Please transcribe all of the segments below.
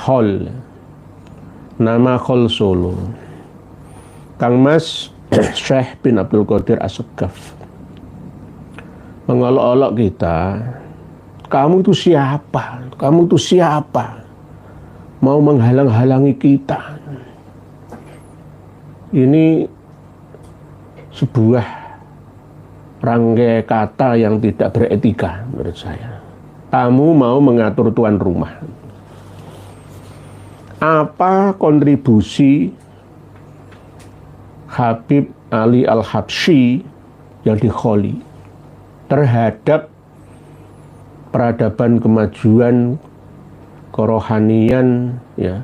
Khol, nama Khol Solo, Kang Mas Syekh bin Abdul Qadir As-Segaf mengolok-olok kita, kamu itu siapa? Kamu itu siapa? Mau menghalang-halangi kita. Ini sebuah rangkai kata yang tidak beretika menurut saya. Kamu mau mengatur tuan rumah. Apa kontribusi Habib Ali Al-Habsyi yang di Kholi terhadap peradaban kemajuan kerohanian ya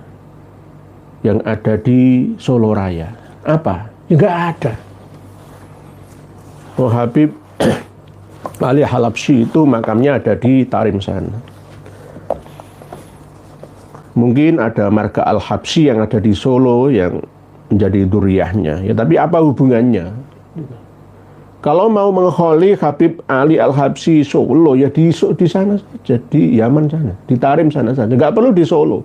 yang ada di Solo Raya? Apa? Enggak ada. Oh, Habib Ali Al-Habsyi itu makamnya ada di Tarim sana. Mungkin ada marga Al-Habsyi yang ada di Solo yang menjadi duriyahnya. Ya, tapi apa hubungannya? Kalau mau mengholi Habib Ali Al-Habsyi Solo, ya di sana saja, di Yaman sana, di Tarim sana saja. Nggak perlu di Solo.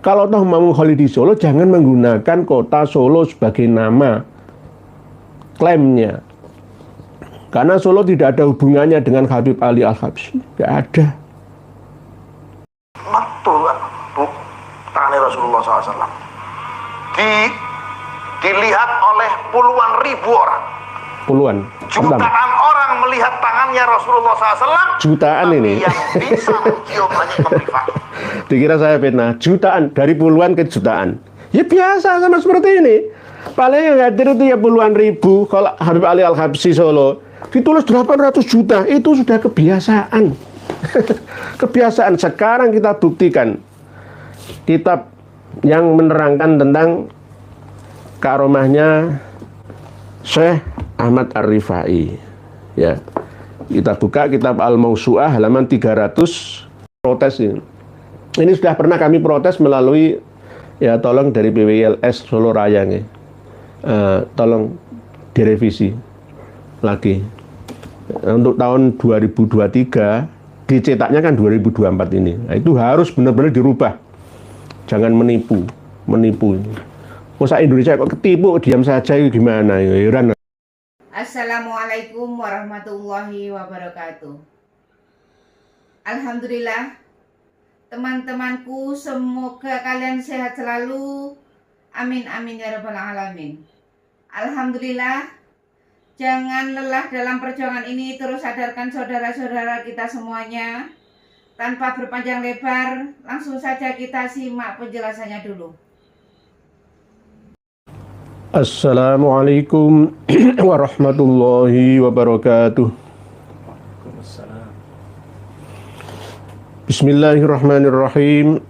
Kalau toh mau mengholi di Solo, jangan menggunakan kota Solo sebagai nama klaimnya. Karena Solo tidak ada hubungannya dengan Habib Ali Al-Habsyi. Nggak ada. Betul, Bu. Tangan Rasulullah SAW. Dilihat oleh puluhan ribu orang. Puluhan. Jutaan orang melihat tangannya Rasulullah SAW. Jutaan ini. Yang bisa mencium hanya Imam. Dikira saya fitnah. Jutaan, dari puluhan ke jutaan. Ya biasa sama seperti ini. Paling yang hadir itu ya puluhan ribu. Kalau Habib Ali Al-Habsyi Solo ditulis 800 juta, itu sudah kebiasaan. Kebiasaan. Sekarang kita buktikan kitab yang menerangkan tentang karomahnya Syekh Ahmad Ar-Rifai. Ya, kita buka kitab Al-Mausu'ah halaman 300, protes ini. Ini sudah pernah kami protes melalui, ya tolong dari PWLS Solo Raya nih. Tolong direvisi lagi. Untuk tahun 2023 dicetaknya kan 2024 ini. Nah, itu harus benar-benar dirubah. Jangan menipu ini. Masa Indonesia kok ketipu, diam saja itu gimana? Heran. Assalamualaikum warahmatullahi wabarakatuh. Alhamdulillah, teman-temanku, semoga kalian sehat selalu. Amin amin ya rabbal alamin. Alhamdulillah, jangan lelah dalam perjuangan ini. Terus sadarkan saudara-saudara kita semuanya. Tanpa berpanjang lebar, langsung saja kita simak penjelasannya dulu. Assalamualaikum warahmatullahi wabarakatuh. Bismillahirrahmanirrahim.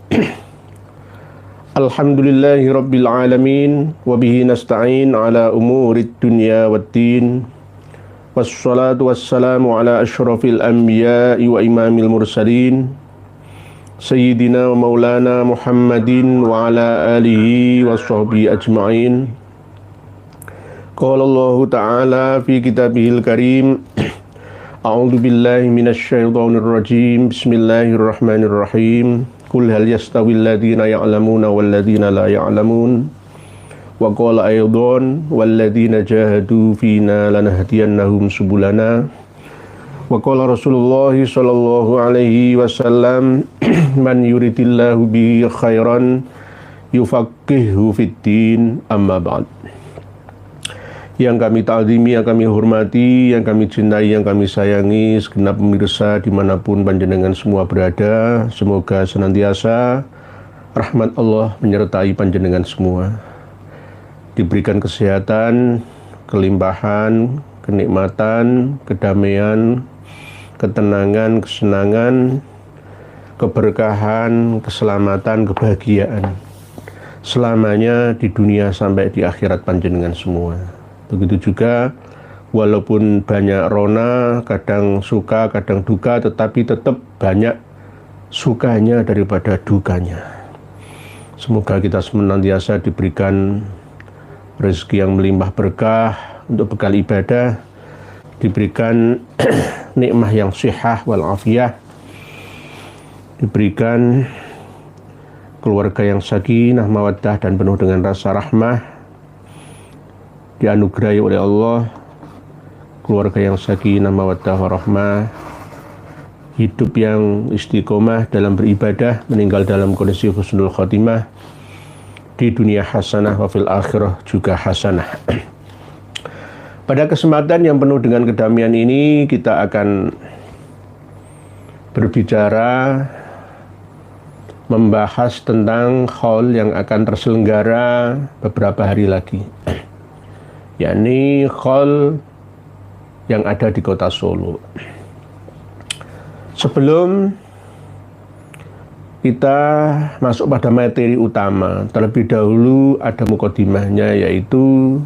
Alhamdulillahi rabbil alamin. Wabihi nasta'in ala umurid dunya waddin. Wassalatu wassalamu ala ashrafil anbiya'i wa imamil mursalin, Sayyidina wa maulana Muhammadin wa ala alihi wa sahbihi ajma'in. Qala Allah Ta'ala fi kitabihil karim, A'udzu billahi minasy syaithanir rajim. Bismillahirrahmanirrahim. Qul hal yastawil ladzina ya'lamuna wal ladzina la ya'lamun. Wa qala aydan wal ladzina jahadu fina lanahdiyannahum subulana. Wa qala Rasulullah sallallahu alaihi wasallam, man yuridillahu bihi khairan yufaqihuhu fid din, amma ba'd. Yang kami ta'zimi, yang kami hormati, yang kami cintai, yang kami sayangi, segenap pemirsa dimanapun panjenengan semua berada, semoga senantiasa rahmat Allah menyertai panjenengan semua, diberikan kesehatan, kelimpahan, kenikmatan, kedamaian, ketenangan, kesenangan, keberkahan, keselamatan, kebahagiaan selamanya di dunia sampai di akhirat panjenengan semua. Begitu juga walaupun banyak rona, kadang suka, kadang duka, tetapi tetap banyak sukanya daripada dukanya. Semoga kita senantiasa diberikan rezeki yang melimpah berkah untuk bekal ibadah, diberikan nikmah yang sihah wal afiyah, diberikan keluarga yang sakinah, mawaddah dan penuh dengan rasa rahmah, dianugerahi oleh Allah, keluarga yang sakinah, mawaddah, warahmah, hidup yang istiqomah dalam beribadah, meninggal dalam kondisi husnul khotimah, di dunia hasanah, wa fil akhirah juga hasanah. Pada kesempatan yang penuh dengan kedamaian ini, kita akan berbicara membahas tentang haul yang akan terselenggara beberapa hari lagi, yakni haul yang ada di kota Solo. Sebelum kita masuk pada materi utama, terlebih dahulu ada mukadimahnya, yaitu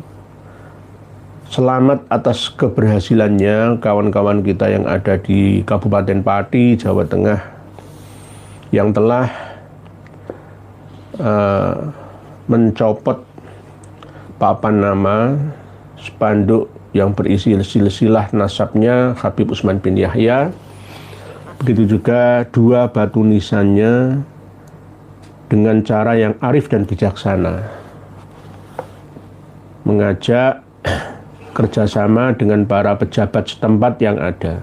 selamat atas keberhasilannya kawan-kawan kita yang ada di Kabupaten Pati, Jawa Tengah, yang telah mencopot papan nama spanduk yang berisi silsilah nasabnya Habib Utsman bin Yahya. Begitu juga 2 batu nisannya dengan cara yang arif dan bijaksana, mengajak kerjasama dengan para pejabat setempat yang ada,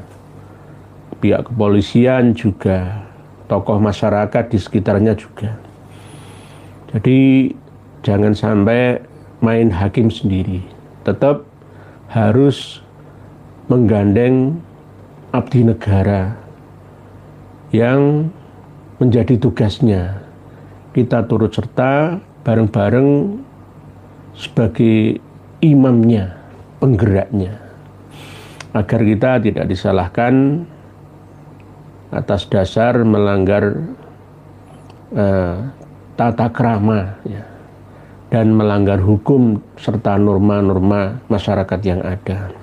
pihak kepolisian juga, tokoh masyarakat di sekitarnya juga. Jadi jangan sampai main hakim sendiri, tetap harus menggandeng abdi negara yang menjadi tugasnya. Kita turut serta bareng-bareng sebagai imamnya, penggeraknya, agar kita tidak disalahkan atas dasar melanggar tata krama, ya, dan melanggar hukum serta norma-norma masyarakat yang ada.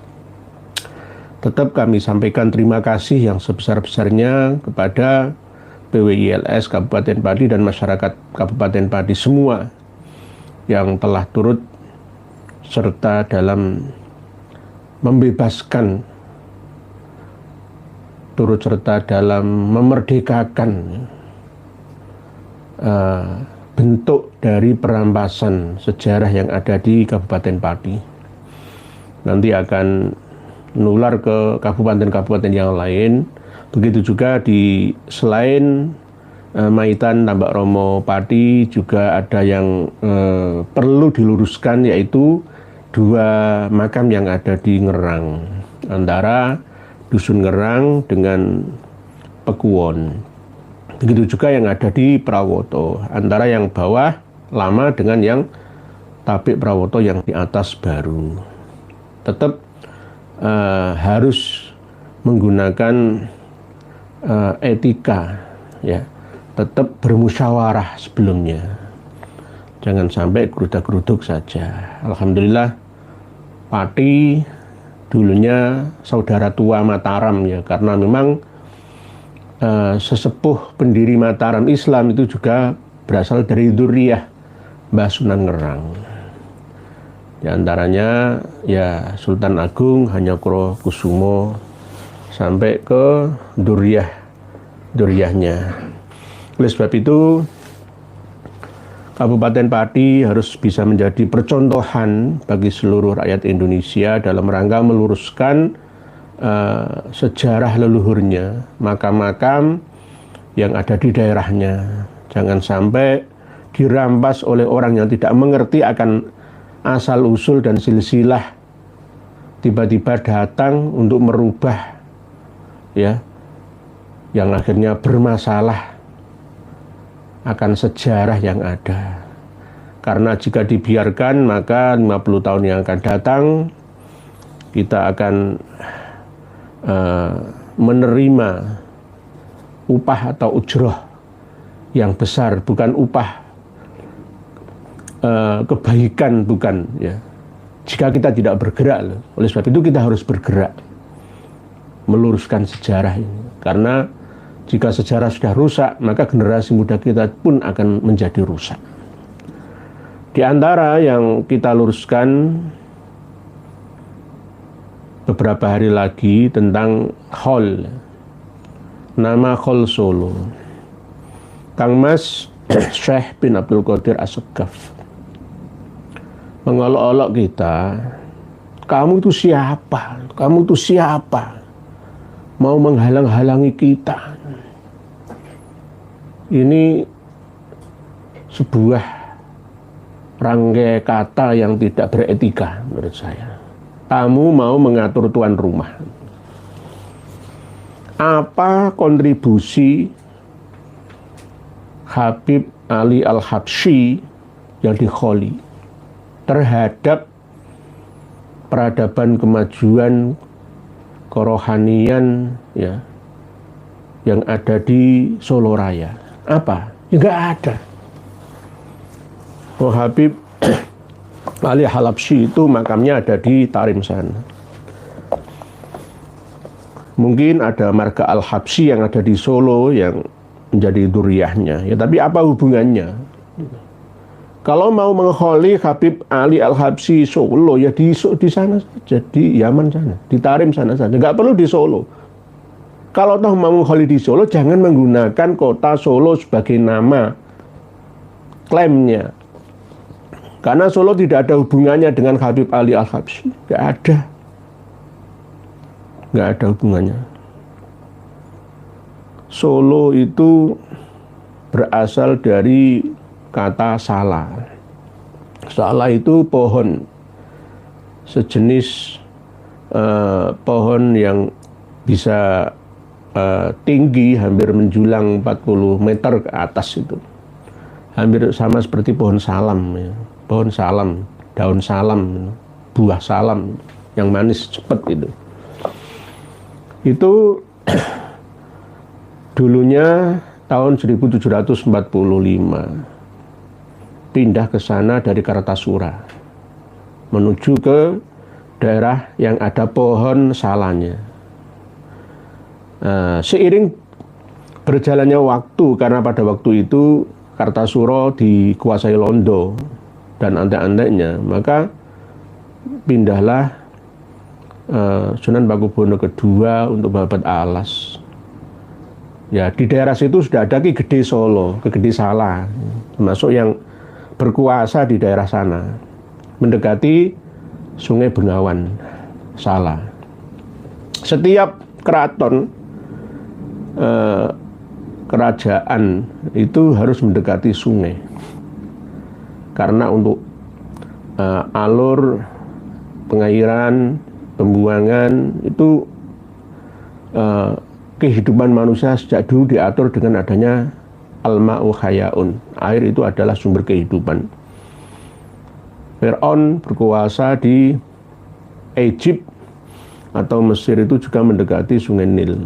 Tetap kami sampaikan terima kasih yang sebesar-besarnya kepada PWILS Kabupaten Pati dan masyarakat Kabupaten Pati semua yang telah turut serta dalam membebaskan, turut serta dalam memerdekakan bentuk dari perampasan sejarah yang ada di Kabupaten Pati. Nanti akan menular ke kabupaten-kabupaten yang lain. Begitu juga di selain Maitan Tambak Romo Pati juga ada yang perlu diluruskan, yaitu 2 makam yang ada di Ngerang, antara Dusun Ngerang dengan Pekuwon. Begitu juga yang ada di Prawoto, antara yang bawah lama dengan yang Tabik Prawoto yang di atas baru. Tetap harus menggunakan etika, ya, tetap bermusyawarah sebelumnya. Jangan sampai gerudak-geruduk saja. Alhamdulillah Pati dulunya saudara tua Mataram, ya, karena memang sesepuh pendiri Mataram Islam itu juga berasal dari dzurriyyah Mbah Sunan Ngerang. Di antaranya ya Sultan Agung Hanyokro Kusumo sampai ke dzurriyyahnya. Oleh sebab itu Kabupaten Pati harus bisa menjadi percontohan bagi seluruh rakyat Indonesia dalam rangka meluruskan sejarah leluhurnya, makam-makam yang ada di daerahnya. Jangan sampai dirampas oleh orang yang tidak mengerti akan asal-usul dan silsilah, tiba-tiba datang untuk merubah, ya, yang akhirnya bermasalah akan sejarah yang ada. Karena jika dibiarkan, maka 50 tahun yang akan datang kita akan menerima upah atau ujroh yang besar, bukan upah kebaikan, bukan, ya, jika kita tidak bergerak. Oleh sebab itu kita harus bergerak meluruskan sejarah ini, karena jika sejarah sudah rusak, maka generasi muda kita pun akan menjadi rusak. Di antara yang kita luruskan beberapa hari lagi tentang haul, nama haul Solo. Kang Mas Syekh bin Abdul Qadir As-Segaf mengolok-olok kita, kamu itu siapa? Kamu itu siapa? Mau menghalang-halangi kita. Ini sebuah rangkai kata yang tidak beretika menurut saya. Kamu mau mengatur tuan rumah. Apa kontribusi Habib Ali Al-Habsyi yang di Kholi terhadap peradaban kemajuan kerohanian ya yang ada di Solo Raya? Apa? Ya, nggak ada. Oh, Habib Ali Al-Habsyi itu makamnya ada di Tarim sana. Mungkin ada marga Al-Habsyi yang ada di Solo yang menjadi duriyahnya. Ya, tapi apa hubungannya? Kalau mau mengholi Habib Ali Al-Habsyi Solo, ya di sana saja, di Yaman sana, di Tarim sana saja. Nggak perlu di Solo. Kalau toh mau mengholi di Solo, jangan menggunakan kota Solo sebagai nama klaimnya. Karena Solo tidak ada hubungannya dengan Habib Ali Al-Habsyi. Nggak ada. Nggak ada hubungannya. Solo itu berasal dari kata sala. Sala itu pohon, sejenis pohon yang bisa tinggi hampir menjulang 40 meter ke atas itu. Hampir sama seperti pohon salam ya. Pohon salam, daun salam, buah salam yang manis cepat itu. Itu dulunya tahun 1745 pindah ke sana dari Kartasura menuju ke daerah yang ada pohon salanya. Seiring berjalannya waktu, karena pada waktu itu Kartasura dikuasai Londo dan antek-anteknya, maka pindahlah Sunan Pakubuwono II untuk babat alas. Ya, di daerah situ sudah ada Ki Gede Solo, Ki Gede Sala, termasuk yang berkuasa di daerah sana, mendekati Sungai Bengawan Sala. Setiap keraton, kerajaan itu harus mendekati sungai, karena untuk alur pengairan, pembuangan itu kehidupan manusia sejak dulu diatur dengan adanya al-ma'u hayaun. Air itu adalah sumber kehidupan. Fir'aun berkuasa di Egypt atau Mesir itu juga mendekati sungai Nil.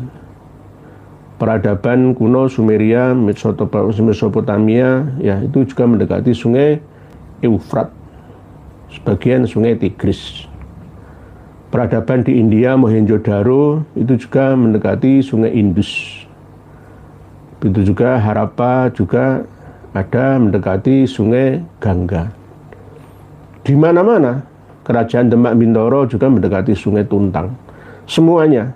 Peradaban kuno Sumeria, Mesopotamia ya itu juga mendekati sungai Eufrat, sebagian sungai Tigris. Peradaban di India, Mohenjo-daro itu juga mendekati sungai Indus. Itu juga Harappa juga ada mendekati sungai Gangga. Di mana-mana kerajaan Demak Bintoro juga mendekati sungai Tuntang. Semuanya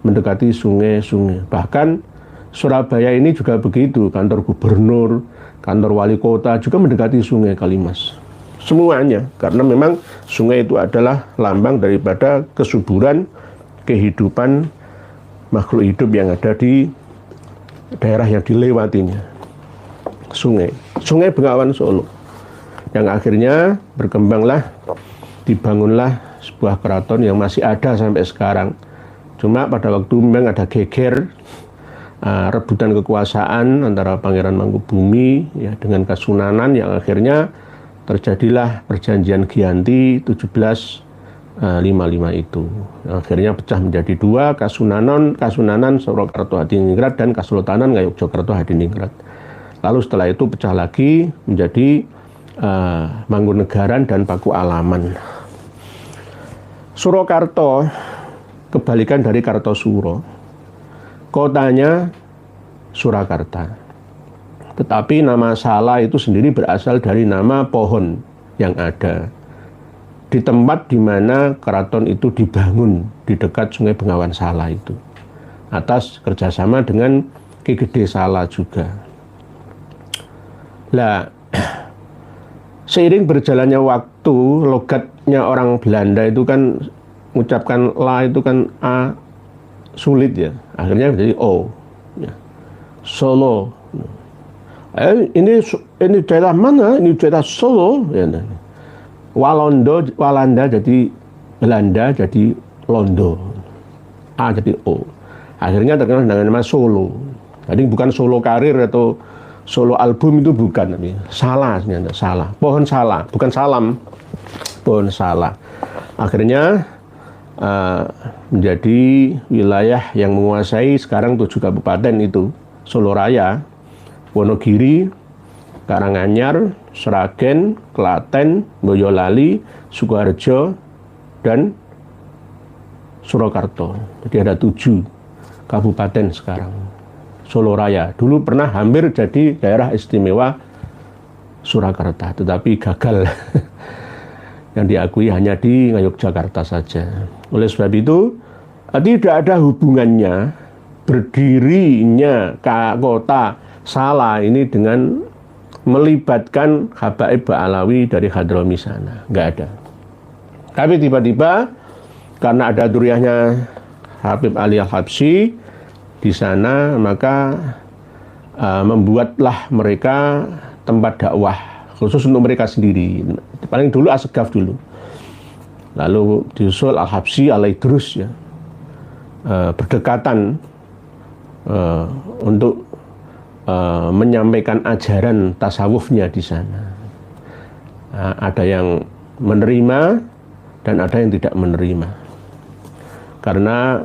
mendekati sungai-sungai. Bahkan Surabaya ini juga begitu, kantor gubernur, kantor wali kota juga mendekati sungai Kalimas. Semuanya, karena memang sungai itu adalah lambang daripada kesuburan kehidupan makhluk hidup yang ada di daerah yang dilewatinya. Sungai Bengawan Solo, yang akhirnya berkembanglah, dibangunlah sebuah keraton yang masih ada sampai sekarang. Cuma pada waktu memang ada geger, rebutan kekuasaan antara Pangeran Mangkubumi ya dengan Kasunanan, yang akhirnya terjadilah perjanjian Giyanti 1755 itu. Akhirnya pecah menjadi dua, Kasunanan Surakarta Hadiningrat dan Kasultanan Ngayogyakarta Hadiningrat. Lalu setelah itu pecah lagi menjadi Mangkunegaran dan Paku Alaman. Surakarta kebalikan dari Kartosuro. Kotanya Surakarta. Tetapi nama Sala itu sendiri berasal dari nama pohon yang ada di tempat di mana keraton itu dibangun di dekat Sungai Bengawan Sala itu, atas kerjasama dengan Ki Gede Sala juga. Lah, seiring berjalannya waktu, logatnya orang Belanda itu kan mengucapkan la itu kan a sulit ya, akhirnya menjadi o. Ya. Solo. Ini daerah mana? Ini daerah Solo. Ya. Walanda jadi Belanda jadi Londo. A jadi o. Akhirnya terkenal dengan nama Solo. Jadi bukan solo karir atau solo album, itu bukan, tapi salah sebenarnya, salah. Pohon salah, bukan salam. Pohon salah. Akhirnya menjadi wilayah yang menguasai sekarang 7 kabupaten itu. Solo Raya, Wonogiri, Karanganyar, Sragen, Klaten, Boyolali, Sukoharjo, dan Surakarta. Jadi ada 7 kabupaten sekarang. Solo Raya. Dulu pernah hampir jadi daerah istimewa Surakarta, tetapi gagal. Yang diakui hanya di Yogyakarta saja. Oleh sebab itu, tidak ada hubungannya berdirinya kota Salah ini dengan melibatkan Habaib Ba'alawi dari Hadrami sana. Nggak ada. Tapi tiba-tiba karena ada duriyahnya Habib Ali Al-Habsyi di sana, maka membuatlah mereka tempat dakwah khusus untuk mereka sendiri. Paling dulu Asegaf dulu, lalu diusul Al-Habsyi, Al-Idrus ya, berdekatan untuk menyampaikan ajaran tasawufnya di sana. Ada yang menerima dan ada yang tidak menerima, karena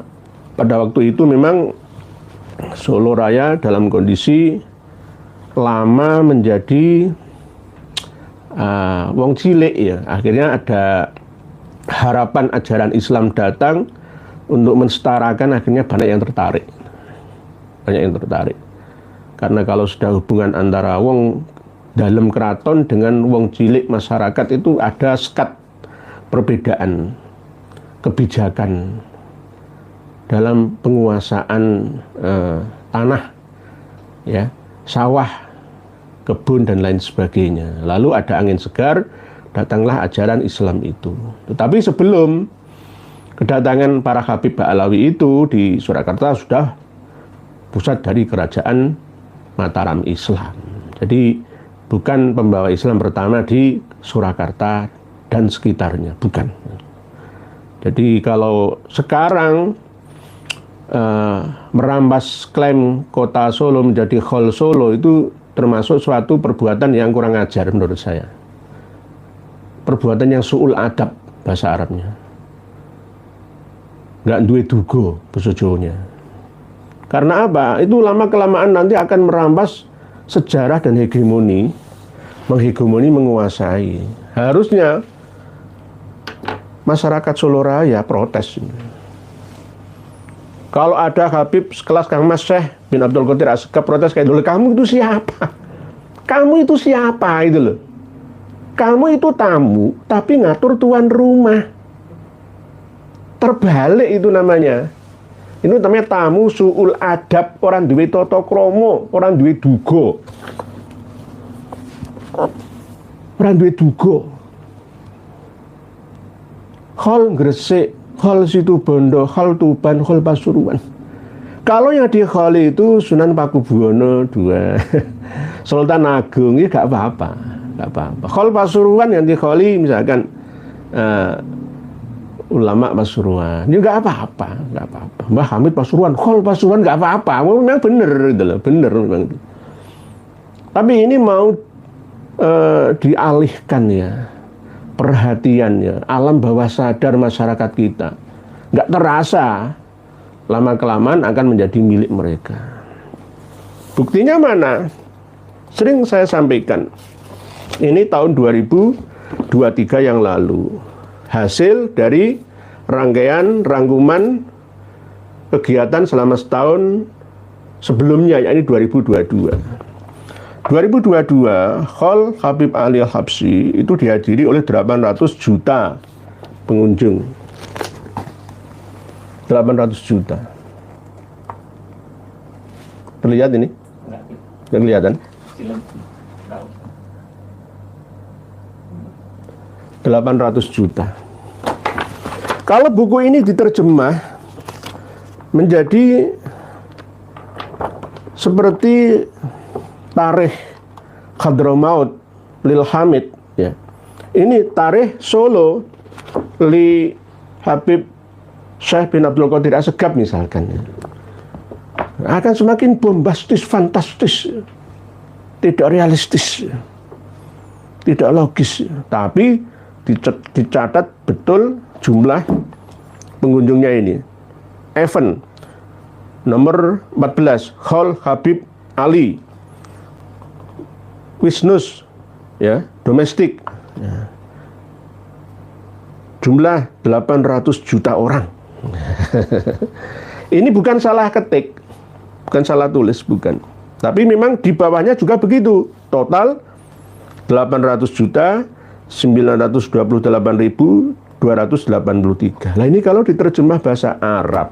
pada waktu itu memang Solo Raya dalam kondisi lama menjadi wong cilik ya. Akhirnya ada harapan ajaran Islam datang untuk mensetarakan, akhirnya banyak yang tertarik. Karena kalau sudah hubungan antara wong dalam keraton dengan wong cilik masyarakat itu ada sekat perbedaan kebijakan dalam penguasaan tanah, ya, sawah, kebun dan lain sebagainya. Lalu ada angin segar, datanglah ajaran Islam itu. Tetapi sebelum kedatangan para Habib Ba'alawi itu di Surakarta sudah pusat dari kerajaan Mataram Islam. Jadi bukan pembawa Islam pertama di Surakarta dan sekitarnya, bukan. Jadi kalau sekarang merampas klaim kota Solo menjadi Khol Solo itu termasuk suatu perbuatan yang kurang ajar menurut saya. Perbuatan yang su'ul adab bahasa Arabnya. Nggak duwe dugo basa Jawanya. Karena apa? Itu lama-kelamaan nanti akan merampas sejarah dan hegemoni, menghegemoni, menguasai. Harusnya masyarakat Solo Raya protes. Kalau ada Habib sekelas Kang Mas Syekh bin Abdul Qadir Asegaf protes kayak dulu, kamu itu siapa? Kamu itu siapa itu loh? Kamu itu tamu, tapi ngatur tuan rumah. Terbalik itu namanya. Ini namanya tamu su'ul adab, orang duwe tata krama, orang duwe duga. Orang duwe duga. Khol Gresik, Khol Situbondo, Khol Tuban, Khol Pasuruan. Kalau yang di Khol itu Sunan Pakubuwono II, Sultan Agung, ini gak apa-apa, gak apa-apa. Khol Pasuruan yang di Kholi misalkan ulama Pasuruan, ini gak apa-apa, gak apa-apa. Mbah Hamid Pasuruan, Khol Pasuruan gak apa-apa, memang bener gitu loh, bener memang. Tapi ini mau dialihkan ya perhatiannya, alam bawah sadar masyarakat kita, nggak terasa lama-kelamaan akan menjadi milik mereka. Buktinya mana? Sering saya sampaikan, ini tahun 2023 yang lalu, hasil dari rangkaian rangkuman kegiatan selama setahun sebelumnya, yakni 2022. 2022, Khol Habib Ali Al-Habsyi itu dihadiri oleh 800 juta pengunjung. 800 juta. Terlihat ini? Nggak kelihatan? 800 juta. Kalau buku ini diterjemah menjadi seperti Tarikh Hadramaut Lil Hamid, ya. Ini Tarikh Solo li Habib Syekh bin Abdul Qadir Assegaf misalkan, ya. Akan semakin bombastis, fantastis, tidak realistis, tidak logis, tapi dicatat betul jumlah pengunjungnya ini. Event nomor 14, Hall Habib Ali Wisnus, ya, domestik, ya. Jumlah 800 juta orang. Ini bukan salah ketik, bukan salah tulis, bukan. Tapi memang di bawahnya juga begitu. Total 800 juta 928.283. Nah, ini kalau diterjemah bahasa Arab,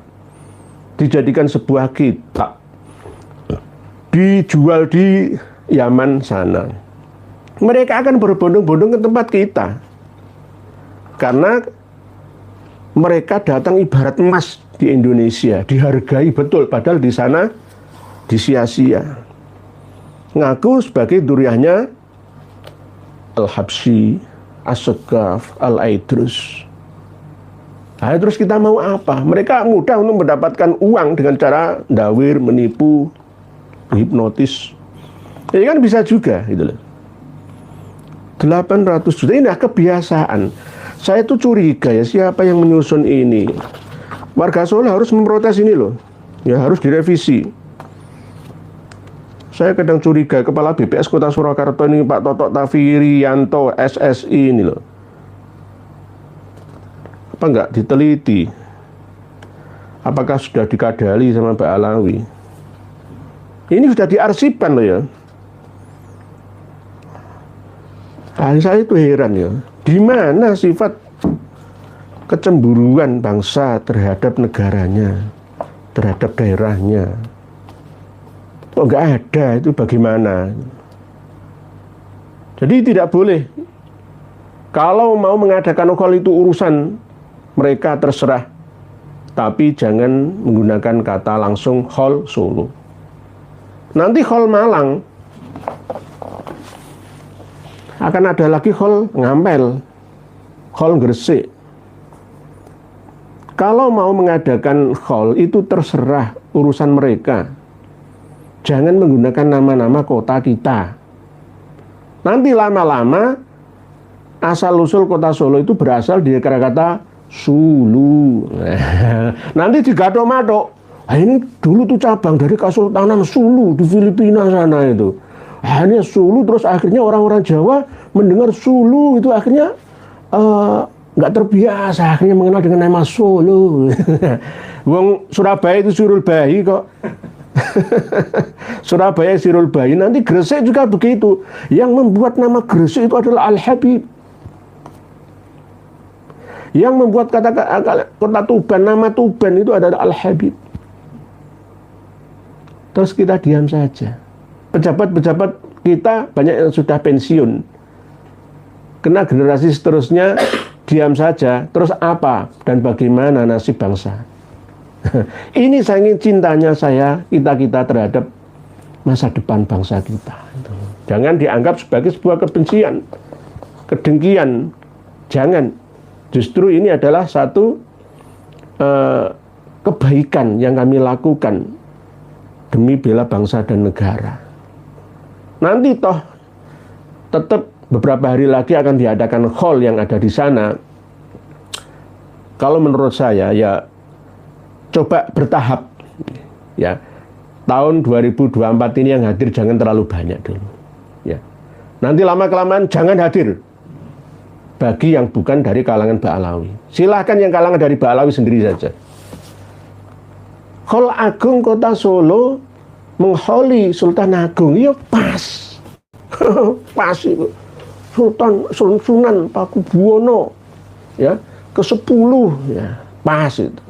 dijadikan sebuah kitab, dijual di Yaman sana, mereka akan berbondong-bondong ke tempat kita. Karena mereka datang ibarat emas di Indonesia, dihargai betul, padahal di sana disia-sia. Ngaku sebagai duriahnya Al-Habsyi, As-Segaf, Al-Aidrus. Nah, terus kita mau apa? Mereka mudah untuk mendapatkan uang dengan cara ndawir, menipu, hipnotis. Ini kan bisa juga, gitu loh. 800 juta, ini kebiasaan. Saya tuh curiga ya, siapa yang menyusun ini? Warga Solo harus memprotes ini loh. Ya, harus direvisi. Saya kadang curiga Kepala BPS Kota Surakarta ini, Pak Totok Tafirianto SSI ini loh. Apa enggak diteliti? Apakah sudah dikadali sama Mbak Alawi? Ini sudah diarsipkan loh ya. Saya itu heran ya. Di mana sifat kecemburuan bangsa terhadap negaranya, terhadap daerahnya? Kok nggak ada, itu bagaimana? Jadi tidak boleh. Kalau mau mengadakan ukol itu urusan mereka, terserah. Tapi jangan menggunakan kata langsung Hall Solo. Nanti Hall Malang akan ada lagi Hall Ngampel, Hall Gresik. Kalau mau mengadakan hall itu terserah, urusan mereka. Jangan menggunakan nama-nama kota kita. Nanti lama-lama asal-usul kota Solo itu berasal dari kata-kata Sulu. Nanti digadok-madok. Nah, ini dulu tuh cabang dari Kesultanan Sulu di Filipina sana itu. Hanya Sulu, terus akhirnya orang-orang Jawa mendengar Sulu itu akhirnya nggak terbiasa, akhirnya mengenal dengan nama Solo. Wong Surabaya itu Surul Bayi kok. Surabaya Sirul Bayi, nanti Gresik juga begitu. Yang membuat nama Gresik itu adalah Al-Habib. Yang membuat kota Tuban, nama Tuban itu adalah Al-Habib. Terus kita diam saja. Pejabat-pejabat kita banyak yang sudah pensiun. Kena generasi seterusnya diam saja. Terus apa dan bagaimana nasib bangsa? Ini saking cintanya kita terhadap masa depan bangsa kita. Jangan dianggap sebagai sebuah kebencian, kedengkian. Jangan. Justru ini adalah satu kebaikan yang kami lakukan demi bela bangsa dan negara. Nanti toh tetap beberapa hari lagi akan diadakan hall yang ada di sana. Kalau menurut saya ya coba bertahap ya. Tahun 2024 ini yang hadir jangan terlalu banyak dulu. Ya. Nanti lama-kelamaan jangan hadir bagi yang bukan dari kalangan Ba'alawi. Silahkan yang kalangan dari Ba'alawi sendiri saja. Hall Agung Kota Solo mengholi Sultan Agung, ya pas. Pas itu. Sunan Pakubuwono ya, ke-10 ya, pas itu.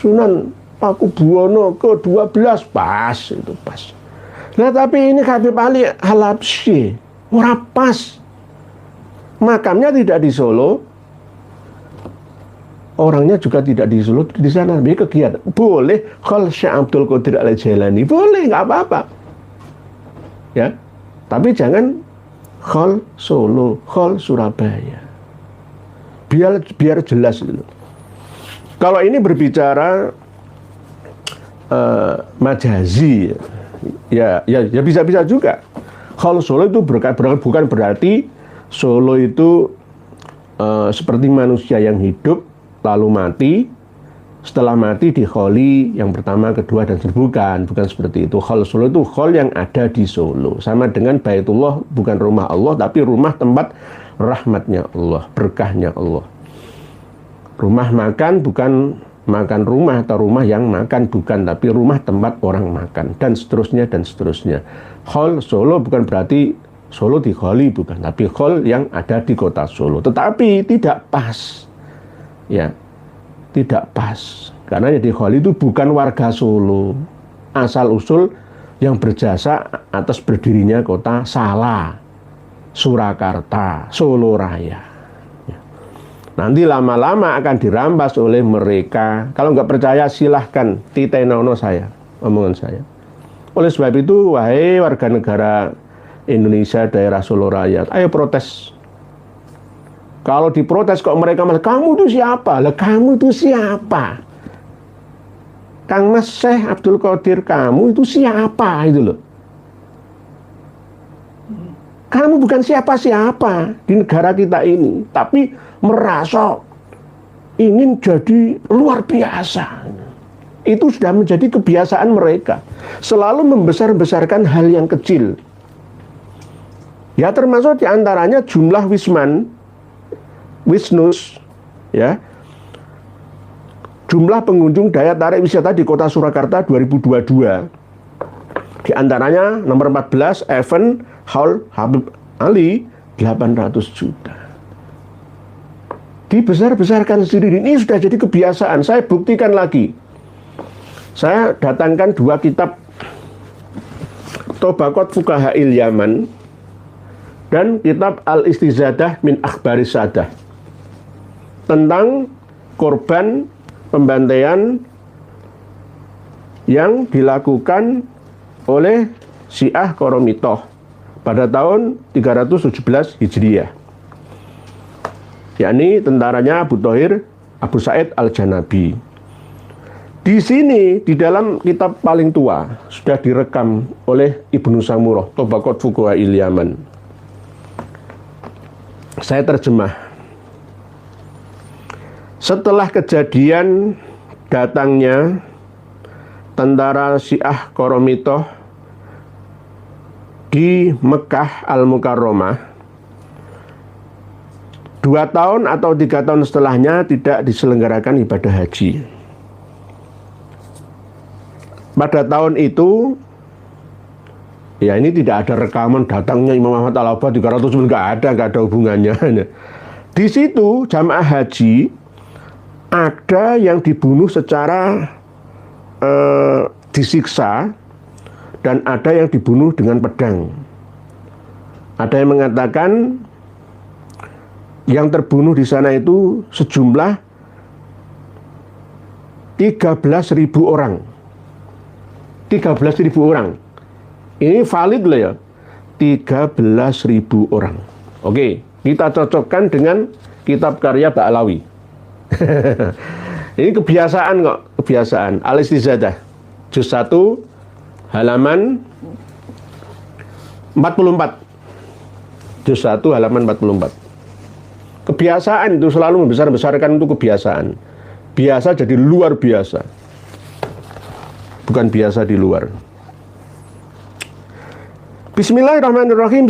Sunan Pakubuwono ke-12 pas itu, pas. Nah, tapi ini Habib Ali Al-Habsyi ora pas. makamnya tidak di Solo, orangnya juga tidak di Solo, di sana. Dia kegiatan boleh khol Syekh Abdul Qadir Al-Jailani, boleh, nggak apa-apa, ya. Tapi jangan khol Solo, khol Surabaya. Biar jelas gitu. Kalau ini berbicara majazi, ya bisa-bisa juga. Khol Solo itu bukan berarti Solo itu seperti manusia yang hidup lalu mati, setelah mati dikholi yang pertama, kedua, dan bukan seperti itu. Khol Solo itu khol yang ada di Solo, sama dengan Baitullah, bukan rumah Allah tapi rumah tempat rahmatnya Allah, berkahnya Allah. Rumah makan bukan makan rumah, atau rumah yang makan bukan, tapi rumah tempat orang makan, dan seterusnya dan seterusnya. Khol Solo bukan berarti Solo dikholi, bukan, tapi khol yang ada di kota Solo. Tetapi tidak pas, ya, tidak pas, karena yang dikholi itu bukan warga Solo, asal usul yang berjasa atas berdirinya kota Sala, Surakarta, Solo Raya. Nanti lama-lama akan dirampas oleh mereka. Kalau nggak percaya silahkan titenono saya, omongan saya. Oleh sebab itu, wahai warga negara Indonesia daerah Solo Raya, ayo protes. Kalau diprotes kok mereka malah, kamu itu siapa? Lah kamu itu siapa? Kang Mas Syekh Abdul Qadir, kamu itu siapa? Itu loh. Kamu bukan siapa-siapa di negara kita ini, tapi merasa ingin jadi luar biasa. Itu sudah menjadi kebiasaan mereka. Selalu membesar-besarkan hal yang kecil. Ya, termasuk diantaranya jumlah Wisnus, ya. Jumlah pengunjung daya tarik wisata di kota Surakarta 2022. Di antaranya nomor 14 event Haul Habib Ali 800 juta. Dibesar-besarkan sendiri. Ini sudah jadi kebiasaan. Saya buktikan lagi. Saya datangkan 2 kitab Tobaqat Fuqaha'il Yaman dan kitab Al-Istizadah min Akhbaris Sadah tentang korban pembantaian yang dilakukan oleh Syiah Qoromitoh pada tahun 317 Hijriah, yakni tentaranya Abu Thohir Abu Sa'id Al-Janabi. Di sini, di dalam kitab paling tua, sudah direkam oleh Ibnu Samurah, Tobaqat Fuqaha'il Yaman. Saya terjemah. Setelah kejadian datangnya tentara Syiah Qoromitoh di Mekah Al-Mukarramah, 2 tahun atau 3 tahun setelahnya tidak diselenggarakan ibadah haji. Pada tahun itu, ya ini tidak ada rekaman datangnya Imam Ahmad Al-Abad 300, nggak ada hubungannya. Di situ jamaah haji ada yang dibunuh secara disiksa dan ada yang dibunuh dengan pedang. Ada yang mengatakan yang terbunuh di sana itu sejumlah 13.000 orang. 13.000 orang. Ini valid loh ya. 13.000 orang. Oke, kita cocokkan dengan kitab karya Ba'alawi. Ini kebiasaan kok, kebiasaan. Al-Istizadah juz 1 halaman 44. Juz 1 halaman 44. Kebiasaan itu selalu membesar-besarkan, itu kebiasaan. Biasa jadi luar biasa. Bukan biasa di luar. Bismillahirrahmanirrahim.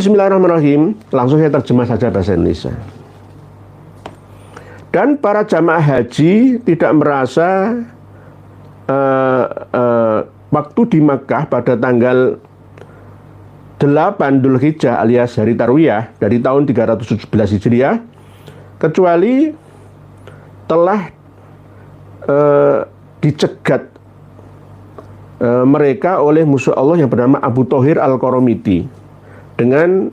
Langsung saya terjemah saja bahasa Indonesia. Dan para jamaah haji tidak merasa waktu di Makkah pada tanggal 8 Dzulhijjah alias hari Tarwiyah dari tahun 317 Hijriah, kecuali telah dicegat mereka oleh musuh Allah yang bernama Abu Thohir Al-Qoromiti dengan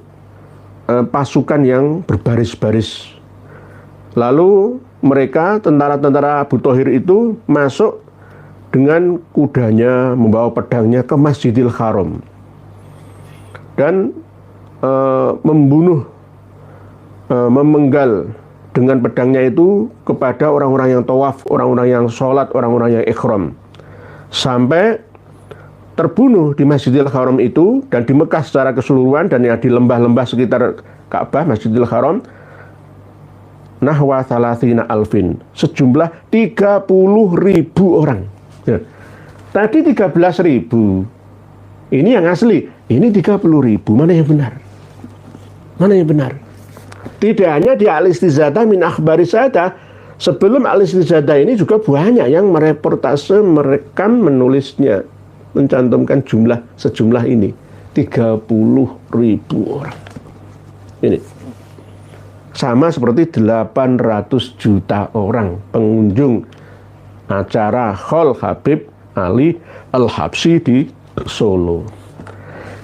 pasukan yang berbaris-baris. Lalu mereka, tentara-tentara Abu Thohir itu masuk dengan kudanya, membawa pedangnya ke Masjidil Haram. Dan memenggal dengan pedangnya itu kepada orang-orang yang tawaf, orang-orang yang sholat, orang-orang yang ikhram. Sampai terbunuh di Masjidil Haram itu, dan di Mekah secara keseluruhan, dan yang di lembah-lembah sekitar Ka'bah, Masjidil Haram, nahwa thalathina alfin, sejumlah 30.000 orang. Ya. Tadi 13.000, ini yang asli, ini 30.000, mana yang benar? Mana yang benar? Tidak hanya di Al-Istizadah min Akhbari Sadah, sebelum Al-Istizadah ini juga banyak yang mereportase, merekam, menulisnya, mencantumkan sejumlah ini 30.000 orang. Ini sama seperti 800 juta orang pengunjung acara Khol Habib Ali Al-Habsyi di Solo.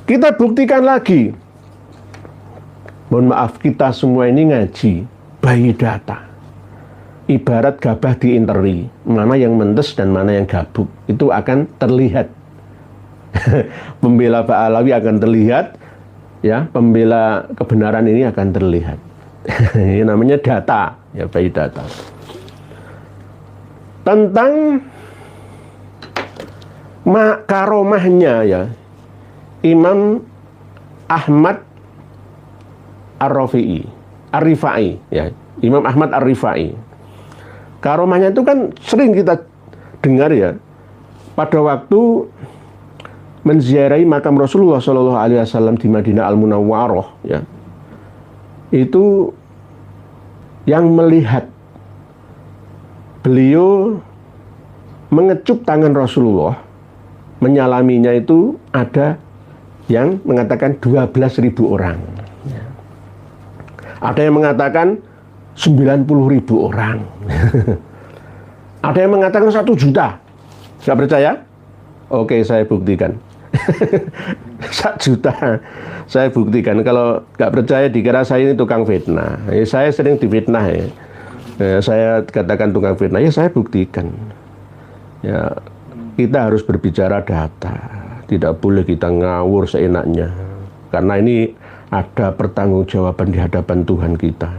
Kita buktikan lagi. Mohon maaf, kita semua ini ngaji bayi data. Ibarat gabah diinteri, mana yang mentes dan mana yang gabuk, itu akan terlihat. Pembela Pak Alawi akan terlihat, ya, pembela kebenaran ini akan terlihat. Ini namanya data, ya, bayi data. Tentang karomahnya, ya, Imam Ahmad Ar-Rifai, ya, Imam Ahmad Ar-Rifai. Karomahnya itu kan sering kita dengar, ya, pada waktu menziarahi makam Rasulullah SAW di Madinah Al-Munawwarah, ya, itu yang melihat beliau mengecup tangan Rasulullah, menyalaminya, itu ada yang mengatakan 12.000 orang, ya. Ada yang mengatakan 90.000 orang. Ada yang mengatakan 1 juta. Nggak percaya? Oke, saya buktikan. 1 juta saya buktikan. Kalau nggak percaya dikira saya ini tukang fitnah. Saya sering difitnah, ya. Saya katakan tukang fitnah, ya saya buktikan. Ya, kita harus berbicara data. Tidak boleh kita ngawur seenaknya. Karena ini ada pertanggungjawaban di hadapan Tuhan kita.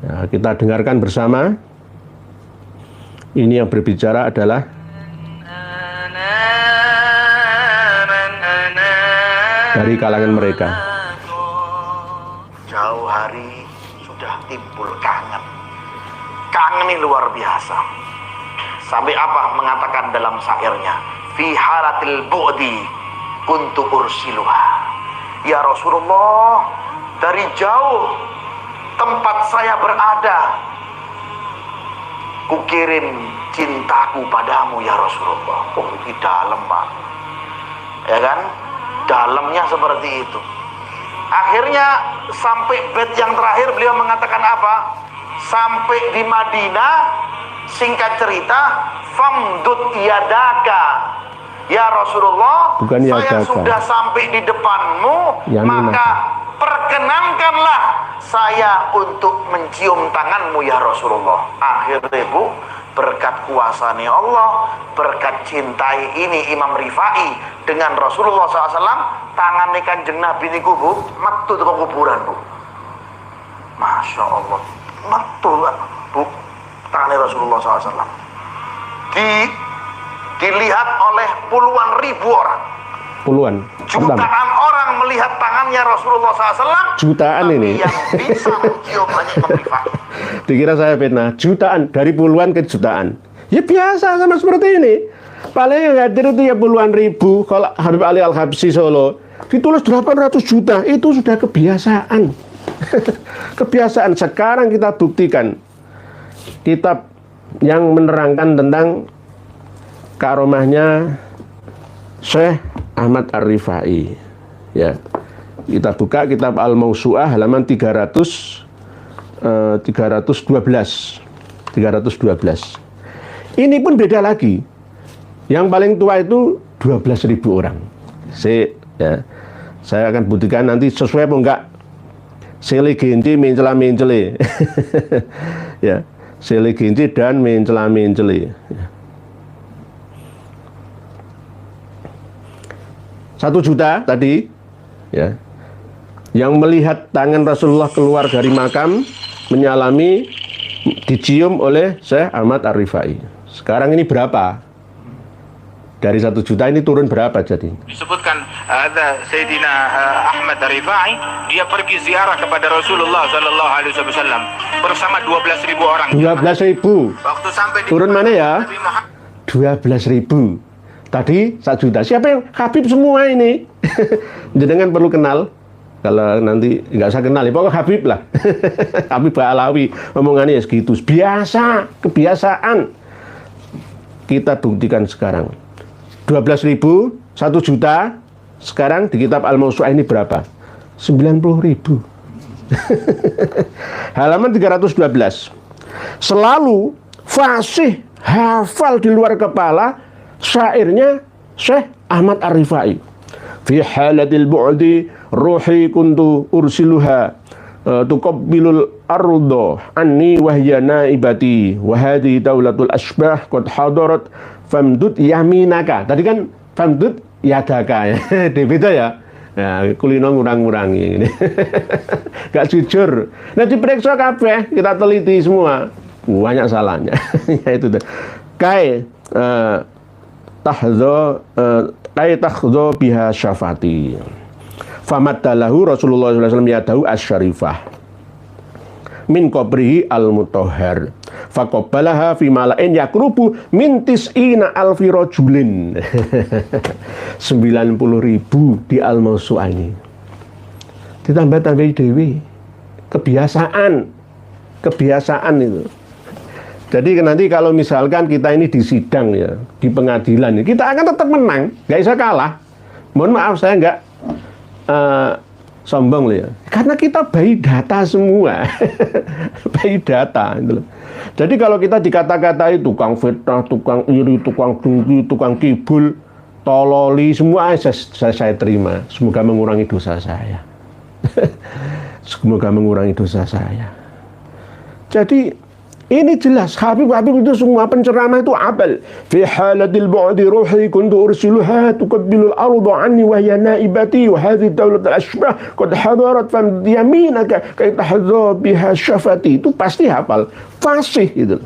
Ya, kita dengarkan bersama. Ini yang berbicara adalah dari kalangan mereka. Jauh hari sudah timbul kangen. Kangen ini luar biasa. Sampai apa mengatakan dalam syairnya, fi halatil bu'di kuntu ursiluha. Ya Rasulullah, dari jauh tempat saya berada, kukirim cintaku padamu ya Rasulullah. Oh, di dalam, Pak, ya kan, dalamnya seperti itu. Akhirnya sampai bait yang terakhir beliau mengatakan apa? Sampai di Madinah, singkat cerita, famdud yadaka ya Rasulullah, bukan saya yadaka, sudah sampai di depanmu, maka perkenankanlah saya untuk mencium tanganmu ya Rasulullah. Akhirnya, Bu, berkat kuasanya Allah, berkat cintai ini Imam Rifai dengan Rasulullah SAW, tangannya Kanjeng Nabi niku, Bu, metu ke kuburan, Bu. Masya Allah, metu, Bu, tangannya Rasulullah SAW. Dilihat oleh puluhan ribu orang. Puluhan. Jutaan orang melihat tangannya Rasulullah SAW. Jutaan ini. Yang bisa mencium hanya Imam Rifai. Dikira saya fitnah. Jutaan, dari puluhan ke jutaan. Ya biasa, sama seperti ini. Paling yang hadir itu ya puluhan ribu. Kalau Habib Ali Al-Habsyi Solo ditulis 800 juta, itu sudah kebiasaan. Kebiasaan. Sekarang kita buktikan kitab yang menerangkan tentang karomahnya Syekh Ahmad Ar-Rifai. Ya, kita buka kitab Al-Mawsu'ah halaman 312. Ini pun beda lagi. Yang paling tua itu 12.000 orang. Ya. Saya akan buktikan nanti sesuai apa enggak. Sele genci mencela-mencele. Ya, sele genci dan mencela-mencele. Ya. 1 juta tadi, ya, yang melihat tangan Rasulullah keluar dari makam, menyalami, dicium oleh Syekh Ahmad Ar-Rifai. Sekarang ini berapa? Dari 1 juta ini turun berapa jadi? Disebutkan ada Sayyidina Ahmad Ar-Rifai, dia pergi ziarah kepada Rasulullah sallallahu alaihi wasallam bersama 12.000 orang. 12.000. Waktu sampai di Turun mana ya? Nabi Muhammad 12.000. Tadi 1 juta. Siapa yang Habib semua ini? Jenengan perlu kenal. Kalau nanti nggak usah kenal, ya pokoknya Habib lah. Habib Alawi omongannya segitu. Biasa, kebiasaan. Kita buktikan sekarang. 12.000, 1 juta. Sekarang di kitab Al-Mawsu'ah ini berapa? 90.000. Halaman 312. Selalu fasih, hafal di luar kepala syairnya Syekh Ahmad Ar-Rifai. Fi halatil bu'di ruhi kuntu ursiluha tuqabbilul ardo anni wahya naibati wa hadhi daulatul asbah qad hadarat famdud yaminaka. Tadi kan famdud yadaka ya. Beda ya. Ya, kulino ngurang-ngurangi ini. Gak jujur. Nah diperiksa kabeh, kita teliti semua. Banyak salahnya. Ya itu deh. Tahdho biha syafati. Famaddalahu Rasulullah SAW yadahu asyarifah min qabrihi al-mutahhar faqabbalaha fi mala'in yakrubu min tis'ina alfi rajulin. 90.000 di Al-Mawsu'ah ini. Ditambah-tambahi dewi. Kebiasaan itu. Jadi nanti kalau misalkan kita ini di sidang ya, di pengadilan, kita akan tetap menang, nggak bisa kalah. Mohon maaf saya nggak sombong loh ya, karena kita bayi data semua, bayi data. Gitu. Jadi kalau kita dikata-katai tukang fitnah, tukang iri, tukang dengki, tukang kibul, tololi, semua saya terima. Semoga mengurangi dosa saya. Semoga mengurangi dosa saya. Jadi ini jelas, Habib itu semua penceramah itu abal. Fi halatil bu'di ruhi kuntu ursiluha tuqabbilul ardu anni wa hiya naibati wa hadhihi daulatul asbah qad hadarat fam yaminaka kay tahdha biha syafati. Itu pasti hafal, fasih gitu.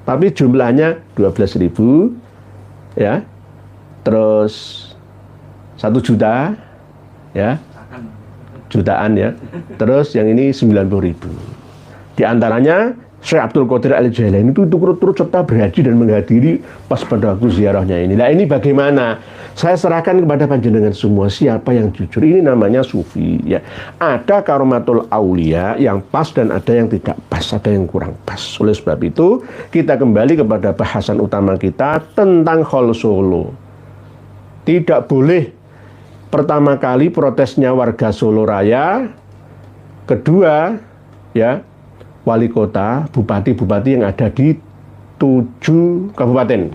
Tapi jumlahnya 12.000 ya. Terus 1 juta ya. Jutaan ya. Terus yang ini 90.000. Di antaranya Syekh Abdul Qadir Al-Jailani itu turut-turut serta berhaji dan menghadiri pas pada waktu ziarahnya ini. Nah ini bagaimana? Saya serahkan kepada panjenengan semua siapa yang jujur. Ini namanya sufi ya. Ada karomatul aulia yang pas dan ada yang tidak pas, ada yang kurang pas. Oleh sebab itu kita kembali kepada bahasan utama kita tentang Khol Solo. Tidak boleh pertama kali protesnya warga Solo Raya. Kedua ya, wali kota, bupati-bupati yang ada di 7 kabupaten.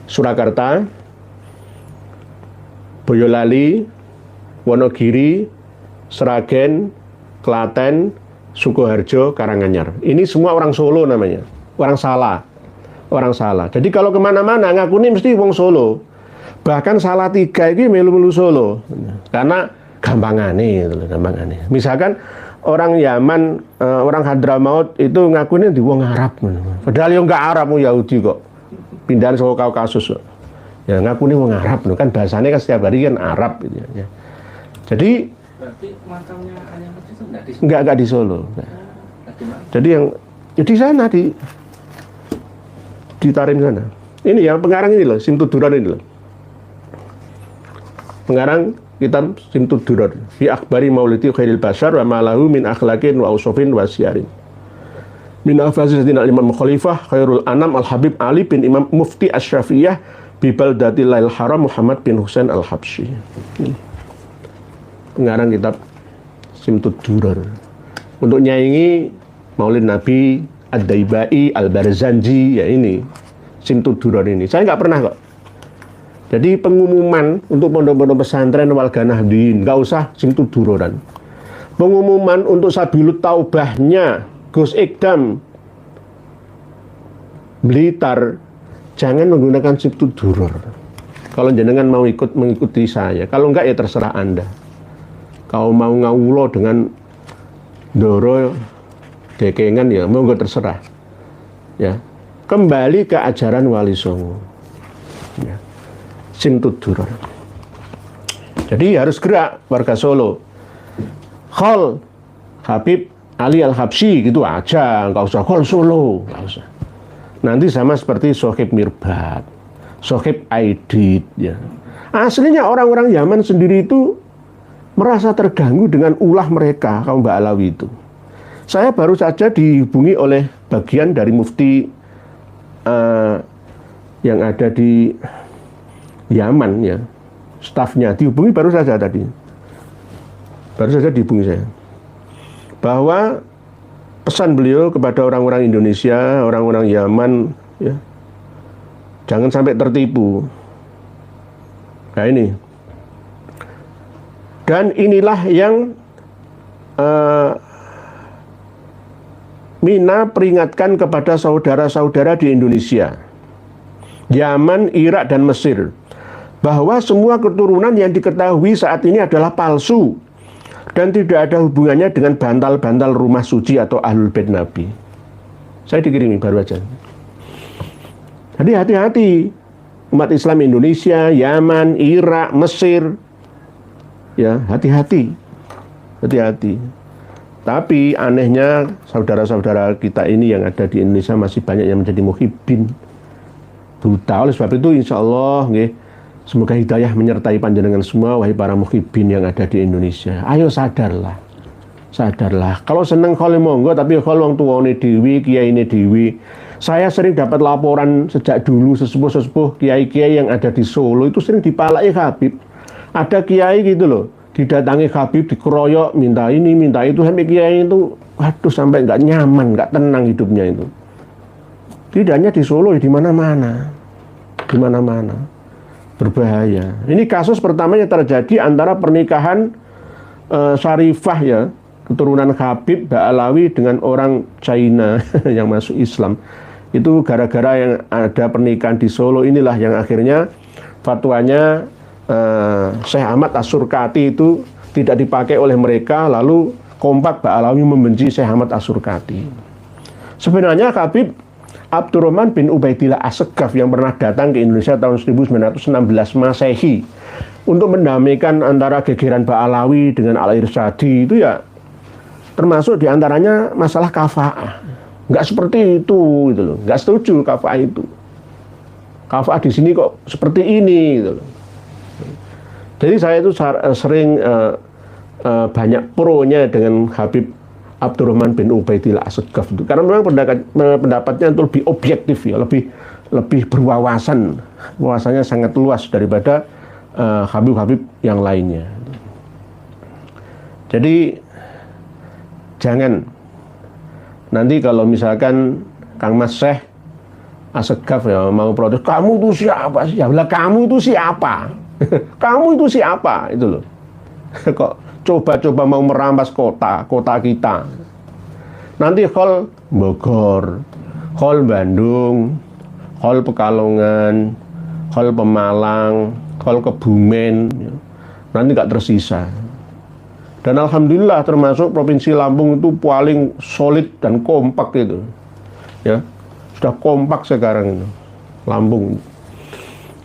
Surakarta, Boyolali, Wonogiri, Sragen, Klaten, Sukoharjo, Karanganyar. Ini semua orang Solo namanya. Orang salah. Orang salah. Jadi kalau kemana-mana ngaku ini mesti wong Solo. Bahkan salah 3 ini melu-melu Solo. Karena gampangane. Misalkan orang Yaman, orang Hadramaut itu ngakunya di wong Arab. Padahal yang nggak Arab, mau Yahudi kok. Pindahan ke Kaukasus. Ya ngakunya wong Arab, kan bahasanya kan setiap hari kan Arab. Gitu, ya. Jadi berarti makamnya Ayam itu nggak di Solo. Nggak. Jadi yang di sana di Tarim sana. Ini yang pengarang ini loh, Simtuduran ini loh. Pengarang kitab Simtud Durar fi akhbari maulidi khairil bashar wa malahu min akhlaqin wa usufin wa siyarin min afazizatin al-imam khalifah khairul anam al-habib Ali bin Imam Mufti Asyrafiyah bi baldatil lail haram Muhammad bin Husain al-Habsyi. Pengarang kitab Simtud Durar untuk nyaingi maulid Nabi Ad-Daibai, Al-Barzanji, ya ini Simtud Durar ini. Saya nggak pernah kok Jadi pengumuman untuk pondok-pondok pesantren wal ganahdin, nggak usah sing tuduroran. Pengumuman untuk sabilut taubahnya Gus Ikdam Blitar, jangan menggunakan sip tuduror. Kalau jenengan mau mengikuti saya, kalau enggak ya terserah Anda. Kalau mau ngawulo dengan doro dekengan ya monggo terserah. Ya. Kembali ke ajaran Wali Songo. Ya. Sim tuduror. Jadi harus gerak warga Solo. Khol Habib Ali Al-Habsyi gitu aja, nggak usah Khol Solo, nggak usah. Nanti sama seperti Sohib Mirbat, Sohib Aidit ya. Aslinya orang-orang Yaman sendiri itu merasa terganggu dengan ulah mereka, kaum Mbak Alawi itu. Saya baru saja dihubungi oleh bagian dari mufti yang ada di Yaman ya, stafnya dihubungi baru saja tadi. Baru saja dihubungi saya. Bahwa pesan beliau kepada orang-orang Indonesia, orang-orang Yaman ya, jangan sampai tertipu. Nah ini. Dan inilah yang Mina peringatkan kepada saudara-saudara di Indonesia, Yaman, Irak, dan Mesir, bahwa semua keturunan yang diketahui saat ini adalah palsu dan tidak ada hubungannya dengan bantal-bantal rumah suci atau Ahlul Bait Nabi. Saya dikirimi baru aja. Jadi hati-hati umat Islam Indonesia, Yaman, Irak, Mesir. Ya, hati-hati. Hati-hati. Tapi anehnya saudara-saudara kita ini yang ada di Indonesia masih banyak yang menjadi muhibbin. Buta. Oleh sebab itu insya Allah semoga hidayah menyertai panjenengan semua wahai para muhibbin yang ada di Indonesia. Ayo sadarlah. Sadarlah. Kalau seneng khol monggo tapi khol wong tuwane dhewe, kiyaine dhewe. Saya sering dapat laporan sejak dulu sesepuh-sesepuh kiai-kiai yang ada di Solo itu sering dipalai Habib. Ada kiai gitu loh, didatangi Habib, dikeroyok, minta ini, minta itu, sampai kiai itu, waduh sampai nggak nyaman, nggak tenang hidupnya itu. Tidak hanya di Solo, di mana-mana, di mana-mana, berbahaya. Ini kasus pertama yang terjadi antara pernikahan Syarifah ya, keturunan Habib Ba'alawi dengan orang China yang masuk Islam. Itu gara-gara yang ada pernikahan di Solo inilah yang akhirnya fatwanya Syekh Ahmad As-Surkati itu tidak dipakai oleh mereka, lalu kompak Ba'alawi membenci Syekh Ahmad As-Surkati. Sebenarnya Habib Abdurrahman bin Ubaidillah As-Segaf yang pernah datang ke Indonesia tahun 1916 Masehi untuk mendamaikan antara gegeran Ba'alawi dengan Al-Irsyadi itu ya termasuk diantaranya masalah kafa'ah. Nggak seperti itu gitu loh, nggak setuju kafa'ah itu. Kafa'ah di sini kok seperti ini gitu loh. Jadi saya itu sering banyak pro-nya dengan Habib Abdurrahman bin Ubaidillah As-Segaf itu. Karena memang pendapatnya itu lebih objektif ya, lebih berwawasan. Wawasannya sangat luas daripada Habib-Habib yang lainnya. Jadi jangan nanti kalau misalkan Kang Mas Syekh As-Segaf ya mau protes, kamu itu siapa sih? Ya bilang kamu itu siapa? Kamu itu siapa? Itu loh. Kok coba-coba mau merampas kota kita. Nanti khol Bogor, khol Bandung, khol Pekalongan, khol Pemalang, khol Kebumen, nanti nggak tersisa. Dan alhamdulillah termasuk Provinsi Lampung itu paling solid dan kompak itu. Ya, sudah kompak sekarang itu Lampung.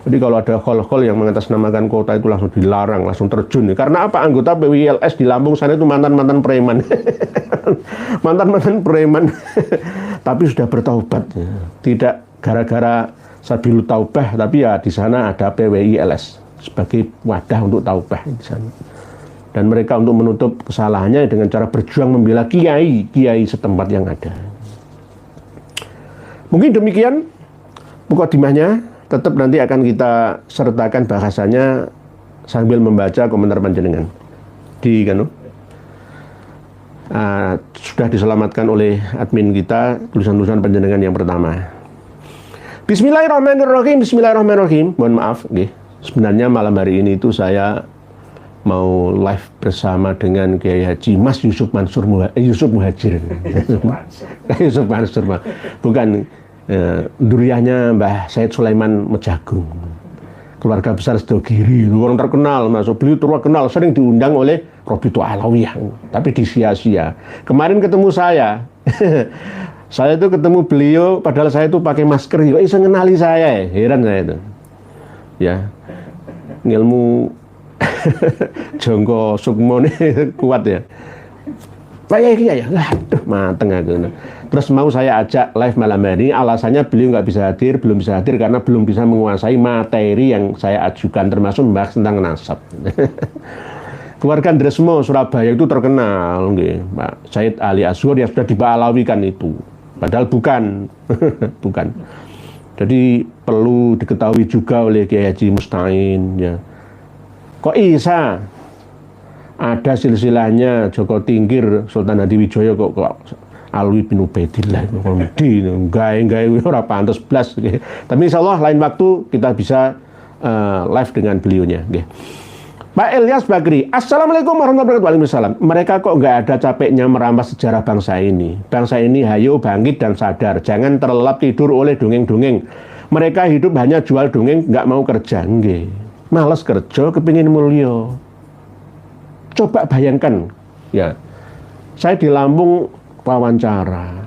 Jadi kalau ada khol-khol yang mengatasnamakan kota itu langsung dilarang, langsung terjun. Karena apa? Anggota PWLS di Lampung sana itu mantan-mantan preman. Mantan-mantan preman. Tapi sudah bertaubat. Tidak gara-gara sabilu taubah, tapi ya di sana ada PWILS sebagai wadah untuk taubah di sana. Dan mereka untuk menutup kesalahannya dengan cara berjuang membela kiai setempat yang ada. Mungkin demikian mukadimahnya. Tetap nanti akan kita sertakan bahasanya sambil membaca komentar panjenengan. Sudah diselamatkan oleh admin kita tulisan-tulisan panjenengan yang pertama. Bismillahirrahmanirrahim. Bismillahirrahmanirrahim. Mohon maaf, Sebenarnya malam hari ini itu saya mau live bersama dengan Kiai Haji Mas Yusuf Muhajir. Yusuf Mansur, bukan duriahnya Mbah Said Sulaiman Mejagung. Keluarga besar Sedogiri, orang terkenal, masuk beliau terkenal, sering diundang oleh Robitu Alawiyah, tapi disia-sia. Kemarin ketemu saya, saya itu ketemu beliau, padahal saya itu pakai masker, kok bisa ngenali saya, heran saya itu. Ya, ilmu Jongko Sukmo ini kuat ya. Pak Yai ya, aduh mateng aku. Terus mau saya ajak live malam hari, alasannya beliau belum bisa hadir karena belum bisa menguasai materi yang saya ajukan, termasuk membahas tentang nasab. Keluarga Dresmo Surabaya itu terkenal, Pak Said Ali Azhar yang sudah dibalawikan itu, padahal bukan, bukan. Jadi perlu diketahui juga oleh Kiai Haji Mustain, ya. Kok bisa ada silsilahnya Joko Tingkir Sultan Hadiwijaya kok Alwi bin Ubaidillah di gawe ora pantes blas. Tapi insyaallah lain waktu kita bisa live dengan beliaunya. Pak Ilyas Bagri, Assalamualaikum warahmatullahi wabarakatuh. Mereka kok nggak ada capeknya merampas sejarah bangsa ini. Bangsa ini hayo bangkit dan sadar. Jangan terlelap tidur oleh dongeng-dongeng. Mereka hidup hanya jual dongeng, nggak mau kerja. Nggih. Males kerja, kepingin mulia. Coba bayangkan, ya. Saya di Lampung wawancara.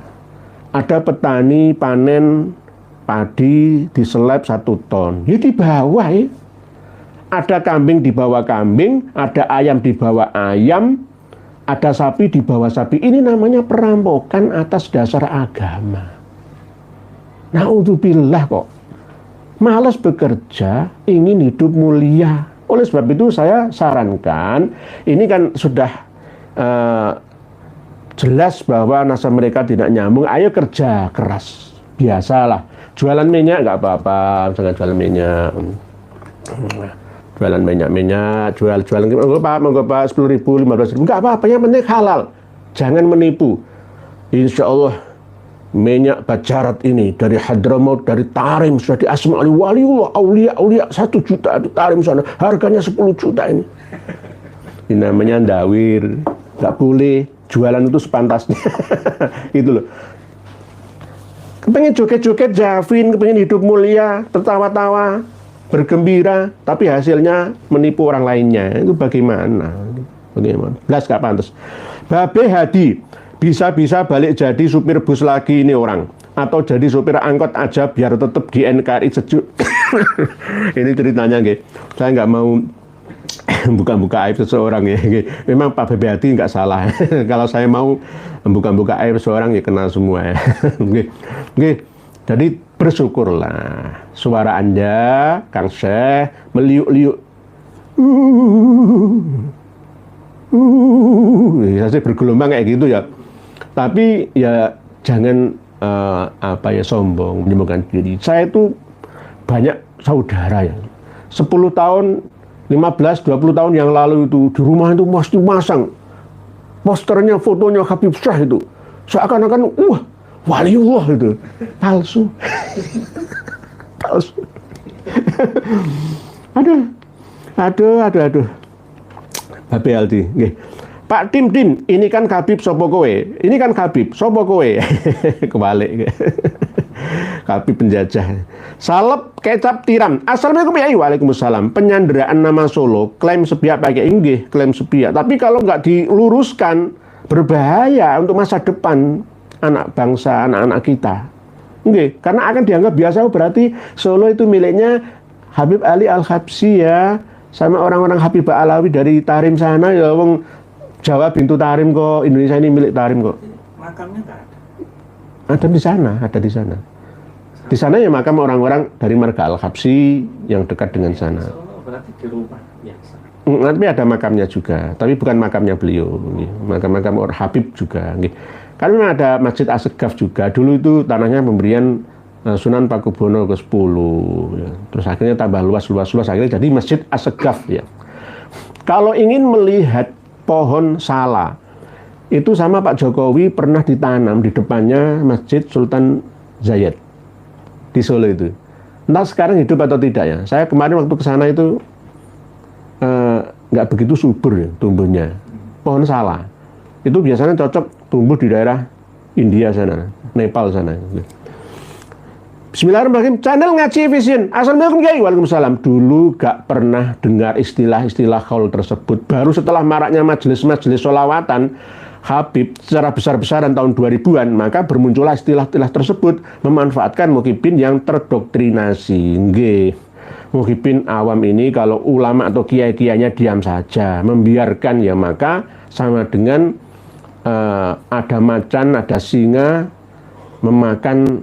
Ada petani panen padi diseleb 1 ton. Ya di bawah ya. Ada kambing di bawah kambing, ada ayam di bawah ayam, ada sapi di bawah sapi. Ini namanya perampokan atas dasar agama. Naudzubillah kok. Malas bekerja, ingin hidup mulia. Oleh sebab itu saya sarankan, ini kan sudah jelas bahwa nasab mereka tidak nyambung. Ayo kerja keras, biasalah. Jualan minyak nggak apa-apa, misalnya jualan minyak. Jualan minyak, jualan monggo Pak 10.000, 15.000, nggak apa-apa, yang penting halal. Jangan menipu. Insya Allah minyak Bajarat ini dari Hadramaut, dari Tarim sudah diasma oleh waliullah, aulia 1 juta di Tarim sana, harganya 10 juta ini. Ini namanya ndawir, nggak boleh jualan itu sepantasnya. Gitu loh. Kepengen joget-joget Javin, kepengen hidup mulia, tertawa-tawa, bergembira, tapi hasilnya menipu orang lainnya. Itu bagaimana? Bagaimana? Belas gak pantas. Babe Hadi, bisa-bisa balik jadi supir bus lagi ini orang. Atau jadi supir angkot aja biar tetap di NKRI sejuk. Ini ceritanya, gitu. Saya nggak mau buka-buka aib seseorang ya. Memang Pak Babe Hadi nggak salah. Kalau saya mau buka-buka aib seseorang ya kena semua ya. Jadi bersyukurlah suara Anda, Kang Syekh, meliuk-liuk. Saya bergelombang kayak gitu ya. Tapi ya jangan sombong, menyembuhkan diri. Saya itu banyak saudara ya. 10 tahun, 15, 20 tahun yang lalu itu di rumah itu mesti masang posternya, fotonya Habib Syah itu. Seakan-akan waliullah itu. Palsu. Palsu. Aduh. Babe Aldi, nggih. Pak Tim, ini kan Habib sapa kowe? Ini kan Habib sapa kowe? Kebalik. Habib penjajah. Salep kecap tiram. Assalamualaikum ya. Waalaikumsalam. Penyanderaan nama Solo, klaim sepihak pakai inggih, klaim sepihak. Tapi kalau nggak diluruskan berbahaya untuk masa depan anak bangsa, anak-anak kita. Nggih, karena akan dianggap biasa, berarti Solo itu miliknya Habib Ali Al-Habsyi ya, sama orang-orang Habibah Alawi dari Tarim sana ya, wong Jawa bintu Tarim kok, Indonesia ini milik Tarim kok. Makamnya nggak ada. Ada di sana, ada di sana. Di sana ya makam orang-orang dari marga Al-Habsyi yang dekat dengan sana. Solo berarti di rumah biasa. Tapi ada makamnya juga, tapi bukan makamnya beliau. Makam-makam orang Habib juga. Karena memang ada Masjid Assegaf juga. Dulu itu tanahnya pemberian Sunan Pakubuwono ke-10. Ya. Terus akhirnya tambah luas, akhirnya jadi Masjid Assegaf ya. Kalau ingin melihat pohon sala, itu sama Pak Jokowi pernah ditanam di depannya Masjid Sultan Zayed di Solo itu. Entah sekarang hidup atau tidak ya. Saya kemarin waktu ke sana itu nggak begitu subur ya tumbuhnya. Pohon salah. Itu biasanya cocok tumbuh di daerah India sana, Nepal sana. Bismillahirrahmanirrahim. Channel Ngaji Vision. Assalamualaikum Kiai. Waalaikumsalam. Dulu gak pernah dengar istilah-istilah haul tersebut. Baru setelah maraknya majelis-majelis sholawatan Habib secara besar-besaran tahun 2000-an, maka bermuncullah istilah-istilah tersebut memanfaatkan muhibin yang terdoktrinasi. Nggih. Muhibin awam ini kalau ulama atau kiai-kiainya diam saja, membiarkan, ya maka sama dengan ada macan, ada singa memakan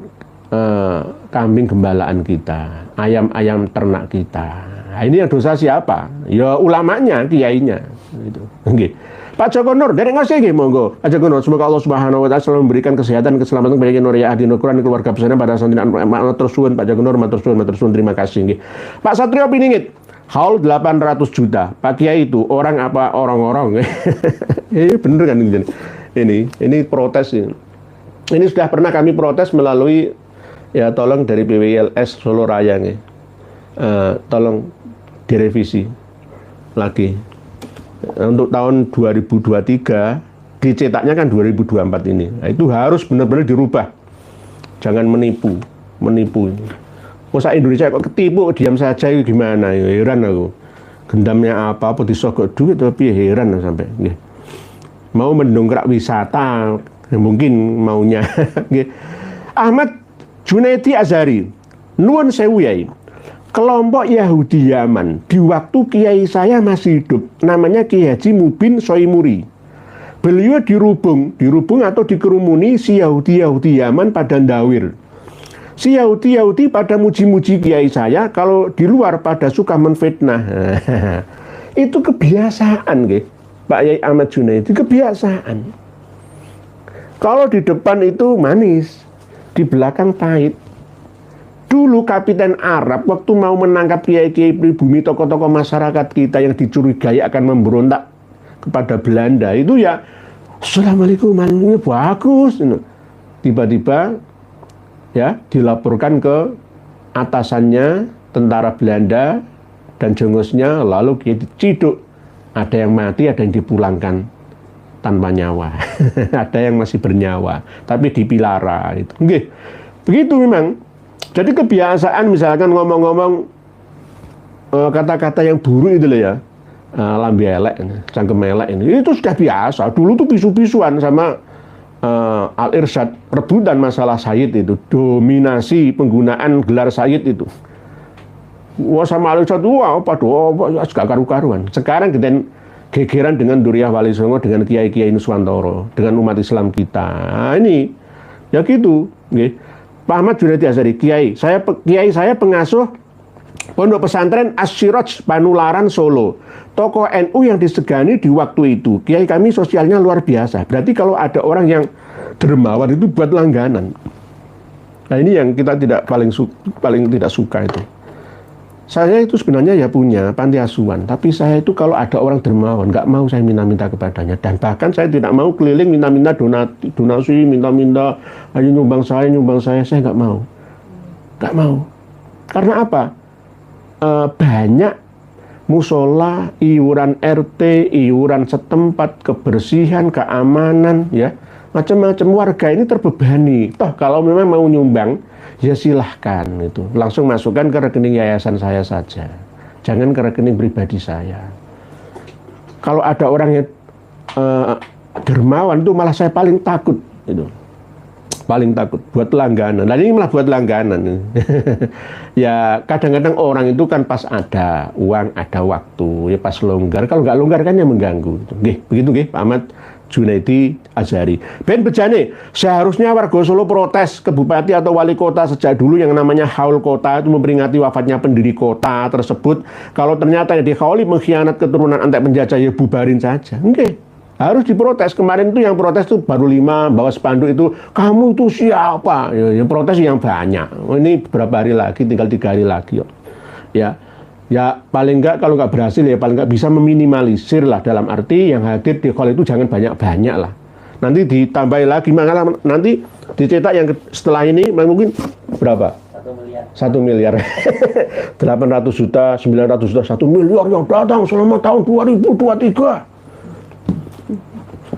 kambing gembalaan kita, ayam-ayam ternak kita. Nah, ini yang dosa siapa? Ya ulamanya, kiainya. Gitu. Okay. Pak Joko Nur, dari ngasih nggih monggo. Pak Joko Nur, semoga Allah Subhanahu wa taala selalu memberikan kesehatan, keselamatan kepada Nuriyah Ahli Quran, keluarga besarnya pada santrinya. Matur suwun Pak Joko Nur, matur suwun, terima kasih nggih. Pak Satrio Piningit, haul 800 juta. Pak Kiai itu orang apa orang-orang? Ini bener kan ini? Ini protes ini. Ini sudah pernah kami protes melalui, ya tolong dari PWLS Solo Raya nih, tolong direvisi lagi untuk tahun 2023, dicetaknya kan 2024 ini. Nah, itu harus benar-benar dirubah, jangan menipu ini. Masa Indonesia kok ketipu, diam saja itu gimana? Ya, heran aku, gendamnya apa disogok duit tapi heran sampai mau mendongkrak wisata, ya mungkin maunya. Ahmad Junaidi Azhari, nuwun sewu Yai. Kelompok Yahudi Yaman di waktu kiai saya masih hidup, namanya Kiai Haji Mubin Soimuri. Beliau dirubung atau dikerumuni si Yahudi Yaman pada ndawir. Si Yahudi pada muji-muji kiai saya, kalau di luar pada suka menfitnah. Itu kebiasaan, Pak Yai Ahmad Junaidi, kebiasaan. Kalau di depan itu manis, di belakang pahit. Dulu Kapiten Arab waktu mau menangkap kiai-kiai pribumi, tokoh-tokoh masyarakat kita yang dicurigai akan memberontak kepada Belanda, itu ya Assalamualaikum, ini bagus. Tiba-tiba ya dilaporkan ke atasannya tentara Belanda dan jengosnya, lalu dia diciduk. Ada yang mati, ada yang dipulangkan tanpa nyawa. Ada yang masih bernyawa tapi dipilara itu. Nggih. Begitu memang. Jadi kebiasaan misalkan ngomong-ngomong kata-kata yang buruk itu loh ya. Lambe elek, cangkem elek ini. Itu sudah biasa. Dulu tuh pisu-pisuan sama Al-Irsyad, rebutan masalah Sayyid itu, dominasi penggunaan gelar Sayyid itu. Wah sama Al-Irsyad wah apa gak karu-karuan. Sekarang kita gegeran dengan Duriyah Wali Songo, dengan Kiai-Kiai Nuswantoro, dengan umat Islam kita. Nah, ini ya gitu, nggih. Pak Ahmad Junaidi Azhari, kiai saya pengasuh Pondok Pesantren As-Siraj Panularan Solo. Tokoh NU yang disegani di waktu itu. Kiai kami sosialnya luar biasa. Berarti kalau ada orang yang dermawan itu buat langganan. Nah, ini yang kita paling tidak suka itu. Saya itu sebenarnya ya punya panti asuhan, tapi saya itu kalau ada orang dermawan, nggak mau saya minta-minta kepadanya. Dan bahkan saya tidak mau keliling minta-minta donasi, minta-minta, ayo nyumbang saya, saya nggak mau. Nggak mau. Karena apa? Banyak musola, iuran RT, iuran setempat, kebersihan, keamanan, ya macam-macam warga ini terbebani. Toh kalau memang mau nyumbang, ya silahkan itu, langsung masukkan ke rekening yayasan saya saja, jangan ke rekening pribadi saya. Kalau ada orang yang dermawan itu malah saya paling takut itu, paling takut buat langganan. Dan ini malah buat langganan. Ya kadang-kadang orang itu kan pas ada uang, ada waktu, ya pas longgar. Kalau nggak longgar kan yang mengganggu. Begitu Pak Ahmad Junaidi Azhari. Ben bejane, seharusnya warga Solo protes ke bupati atau wali kota sejak dulu yang namanya haul kota itu memperingati wafatnya pendiri kota tersebut. Kalau ternyata yang dihauli mengkhianat keturunan antek penjajah, ya bubarin saja. Oke, harus diprotes. Kemarin itu yang protes itu baru 5, bawa spanduk itu, kamu itu siapa? Ya protes yang banyak. Ini beberapa hari lagi, tinggal 3 hari lagi. Ya paling enggak kalau nggak berhasil ya paling nggak bisa meminimalisir lah, dalam arti yang hadir di hall itu jangan banyak-banyak lah. Nanti ditambahi lagi, nanti dicetak yang setelah ini mungkin berapa? 1 miliar. 1 miliar. 800 juta, 900 juta, 1 miliar yang datang selama tahun 2023.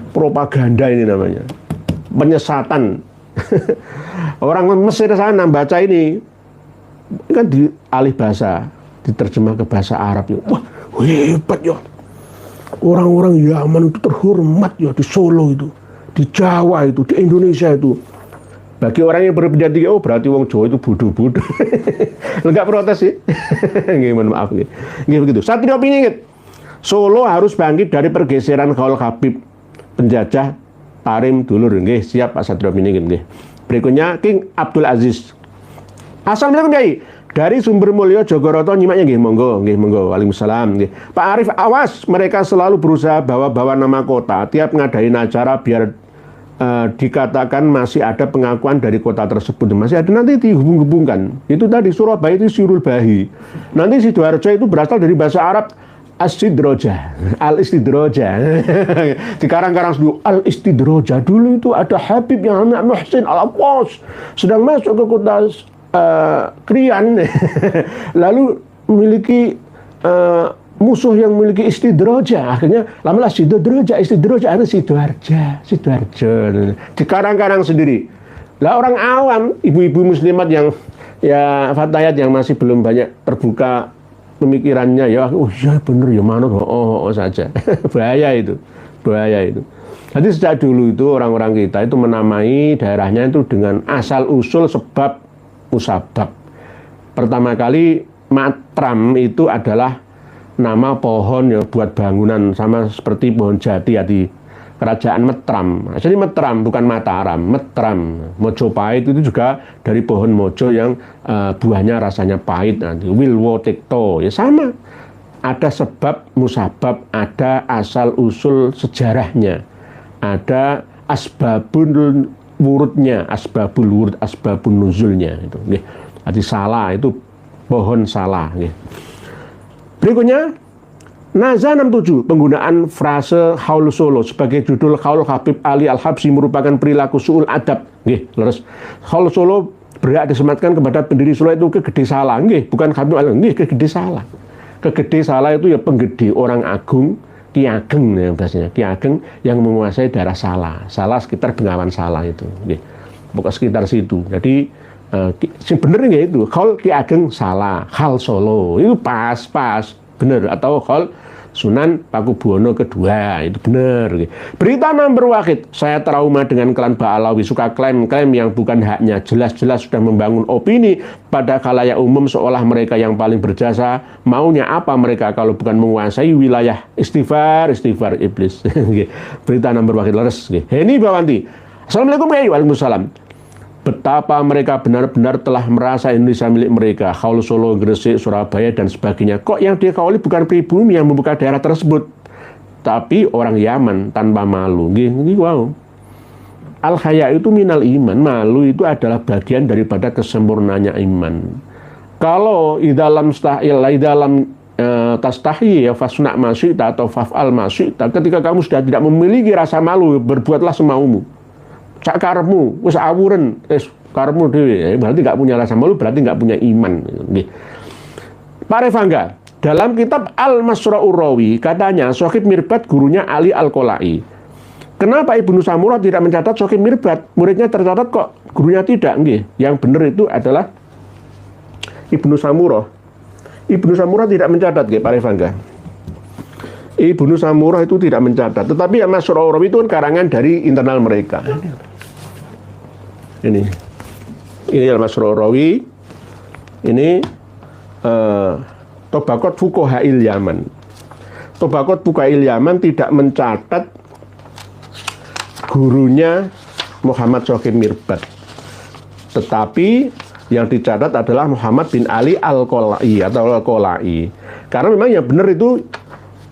Propaganda ini namanya. Penyesatan. Orang Mesir sana baca ini kan dialih bahasa, diterjemah ke bahasa Arab. Ya. Wah, hebat ya. Orang-orang Yaman itu terhormat ya di Solo itu, di Jawa itu, di Indonesia itu. Bagi orang yang berbeda tinggi, oh berarti wong Jawa itu bodoh-bodoh. Enggak protes sih. Nggih, mohon maaf nggih. Nggih begitu. Satrio Piningit. Solo harus bangkit dari pergeseran Khaul Habib penjajah Tarim dulur. Nggih, siap Pak Satrio Piningit nggih. Berikutnya King Abdul Aziz. Assalamualaikum Kiai. Dari Sumber Mulyo Jogoroto nyimaknya nggih, monggo, nggih monggo. Waalaikumsalam nggih. Pak Arif, awas, mereka selalu berusaha bawa-bawa nama kota tiap ngadain acara biar dikatakan masih ada pengakuan dari kota tersebut. Masih ada, nanti dihubung-hubungkan. Itu tadi Surabaya itu Sirul Bahi. Nanti Sidoarjo itu berasal dari bahasa Arab As-Sidroja, Al-Istidroja. Di karang-karang dulu Al-Istidroja. Dulu itu ada Habib yang namanya Muhsin Al-Abbas sedang masuk ke kota Krian. Lalu memiliki musuh yang memiliki istidroja, akhirnya lama-lama istidroja, akhirnya Sidoarjo. Di karang-karang sendiri. Lah orang awam, ibu-ibu muslimat yang ya fatayat yang masih belum banyak terbuka pemikirannya, ya oh iya bener ya manut saja. bahaya itu. Jadi sejak dulu itu orang-orang kita itu menamai daerahnya itu dengan asal usul sebab musabab. Pertama kali Matram itu adalah nama pohon ya buat bangunan, sama seperti pohon jati ya di kerajaan Metram. Jadi Metram bukan Mataram, Metram. Mojopahit itu juga dari pohon mojo yang buahnya rasanya pahit nanti. Wilwotekto ya sama. Ada sebab musabab, ada asal usul sejarahnya, ada asbabul wurudnya, asbabul wurud, asbabun nuzulnya itu. Jadi salah itu pohon salah. Berikutnya, Naza 67, penggunaan frase Haul Solo sebagai judul Khaul Habib Ali Al-Habsyi merupakan perilaku su'ul adab. Leres. Haul Solo berhak disematkan kepada pendiri Solo itu kegede salah. Bukan Habib Ali, kegede salah. Kegede salah itu ya penggede, orang agung, Ki Ageng ya bahasanya. Ki Ageng yang menguasai daerah Salah. Salah sekitar Bengawan Salah itu. Pokoknya sekitar situ. Jadi bener itu Khaul Ki Ageng Salah, Khal Solo itu pas bener, atau Khaul Sunan Pakubuwono kedua itu bener. Berita number wahid, saya trauma dengan klan Ba'alawi, suka klaim-klaim yang bukan haknya, jelas-jelas sudah membangun opini pada khalayak umum seolah mereka yang paling berjasa. Maunya apa mereka kalau bukan menguasai wilayah istighfar iblis. Berita number wahid leres. Heni Bawanti. Assalamualaikum warahmatullahi wabarakatuh. Betapa mereka benar-benar telah merasa Indonesia milik mereka. Khaul Solo, Gresik, Surabaya, dan sebagainya. Kok yang dikhauli bukan pribumi yang membuka daerah tersebut, tapi orang Yaman tanpa malu. Wow. Al-haya itu minal iman. Malu itu adalah bagian daripada kesempurnaannya iman. Kalau idalam tastahi ya fasna masyita atau faf'al masyita, ketika kamu sudah tidak memiliki rasa malu, berbuatlah semaumu. Cak karepmu, wis awuren, karepmu dhewe, berarti nggak punya rasa malu, berarti nggak punya iman. Pak Revangga, dalam kitab Al-Masra'ur Rawi, katanya Sohib Mirbat gurunya Ali Al-Qolai. Kenapa Ibnu Samurah tidak mencatat Sohib Mirbat? Muridnya tercatat kok gurunya tidak? Yang benar itu adalah Ibnu Samurah. Ibnu Samurah tidak mencatat, Pak Revangga. Ibnu Samurah itu tidak mencatat, tetapi Al-Masra'ur Rawi itu kan karangan dari internal mereka. Ini Al-Masra'ur Rawi. Ini Tobaqat Fuqaha'il Yaman. Tobaqat Fuqaha'il Yaman tidak mencatat gurunya Muhammad Sohib Mirbat, tetapi yang dicatat adalah Muhammad bin Ali Al-Qolai atau Al-Qolai. Karena memang yang benar itu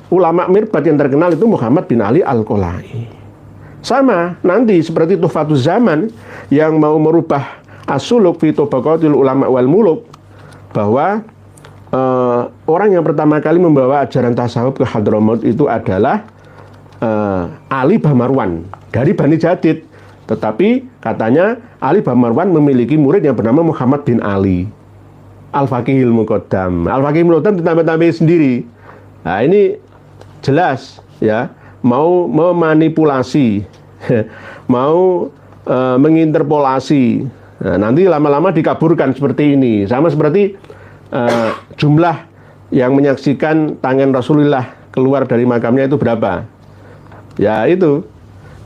ulama Mirbat yang terkenal itu Muhammad bin Ali Al-Qolai. Sama nanti seperti Tuhfatuz Zaman yang mau merubah as-suluk fi tabaqatil ulama wal muluk, bahwa orang yang pertama kali membawa ajaran tasawuf ke Hadramaut itu adalah Ali Bamarwan dari Bani Jadid. Tetapi katanya Ali Bamarwan memiliki murid yang bernama Muhammad bin Ali. Al-Faqihil Muqaddam. Al-Faqihil Muqaddam ditambah-tambah sendiri. Nah, ini jelas ya, mau memanipulasi, mau menginterpolasi. Nah, nanti lama-lama dikaburkan seperti ini. Sama seperti jumlah yang menyaksikan tangan Rasulullah keluar dari makamnya itu berapa? Ya itu,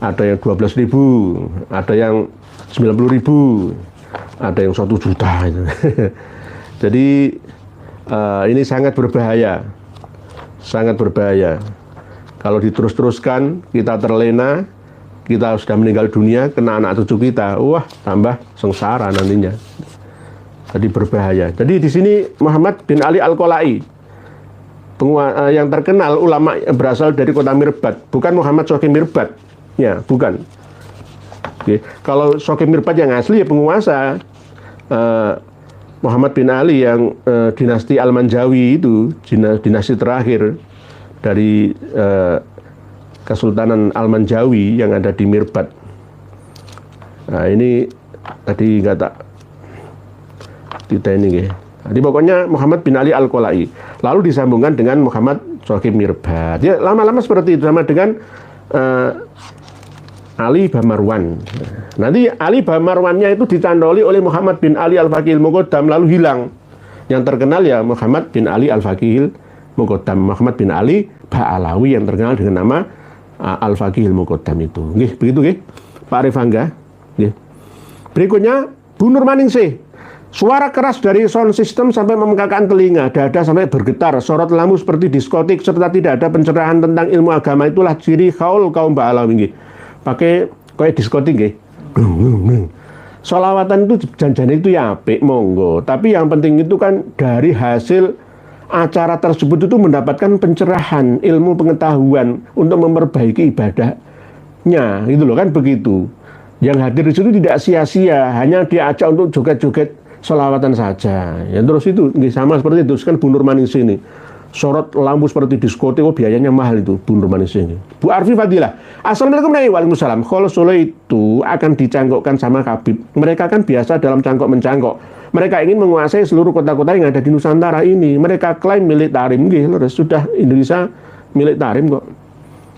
ada yang 12.000, ada yang 90.000, ada yang 1 juta. Jadi ini sangat berbahaya, sangat berbahaya. Kalau diterus-teruskan, kita terlena, kita sudah meninggal dunia, kena anak cucu kita, wah tambah sengsara nantinya. Jadi berbahaya. Jadi di sini Muhammad bin Ali Al-Qolai, yang terkenal ulama yang berasal dari kota Mirbat, bukan Muhammad Shokhi Mirbat, ya bukan. Oke. Kalau Shokhi Mirbat yang asli ya penguasa, Muhammad bin Ali yang dinasti Al-Manjawi itu, dinasti terakhir dari Kesultanan Al-Manjawi yang ada di Mirbat. Nah ini tadi nggak tak ini ya. Jadi pokoknya Muhammad bin Ali Al-Qolai. Lalu disambungkan dengan Muhammad Shokhi Mirbat. Ya lama-lama seperti itu, sama dengan Ali Bamarwan. Nanti Ali Bamarwannya itu ditandoli oleh Muhammad bin Ali Al-Faqihil Muqaddam, lalu hilang. Yang terkenal ya Muhammad bin Ali Al-Faqihil Muqaddam, Muhammad bin Ali Ba'alawi yang terkenal dengan nama Al-Faqihil Muqaddam itu. Nggih, begitu nggih. Pak Rifangga. Nggih. Berikutnya Bu Nurmaningsih. Suara keras dari sound system sampai memekakkan telinga, dada sampai bergetar, sorot lampu seperti diskotik, serta tidak ada pencerahan tentang ilmu agama, itulah ciri khaul kaum Ba'alawi nggih. Pakai kayak diskotik nggih. Sholawatan itu janjane itu ya apik, monggo. Tapi yang penting itu kan dari hasil acara tersebut itu mendapatkan pencerahan, ilmu pengetahuan untuk memperbaiki ibadahnya, gitu loh kan begitu. Yang hadir di situ tidak sia-sia, hanya diajak untuk joget-joget sholawatan saja. Ya terus itu sama seperti itu kan Bu Nurmaningsih ini. Sorot lampu seperti diskotik, oh biayanya mahal itu Bu Nurmaningsih ini. Bu Arfi Fadilah. Assalamualaikum warahmatullahi wabarakatuh. Kalau Solo itu akan dicangkokkan sama Habib. Mereka kan biasa dalam cangkok-mencangkok. Mereka ingin menguasai seluruh kota-kota yang ada di Nusantara ini. Mereka klaim milik Tarim. Sudah Indonesia milik Tarim kok.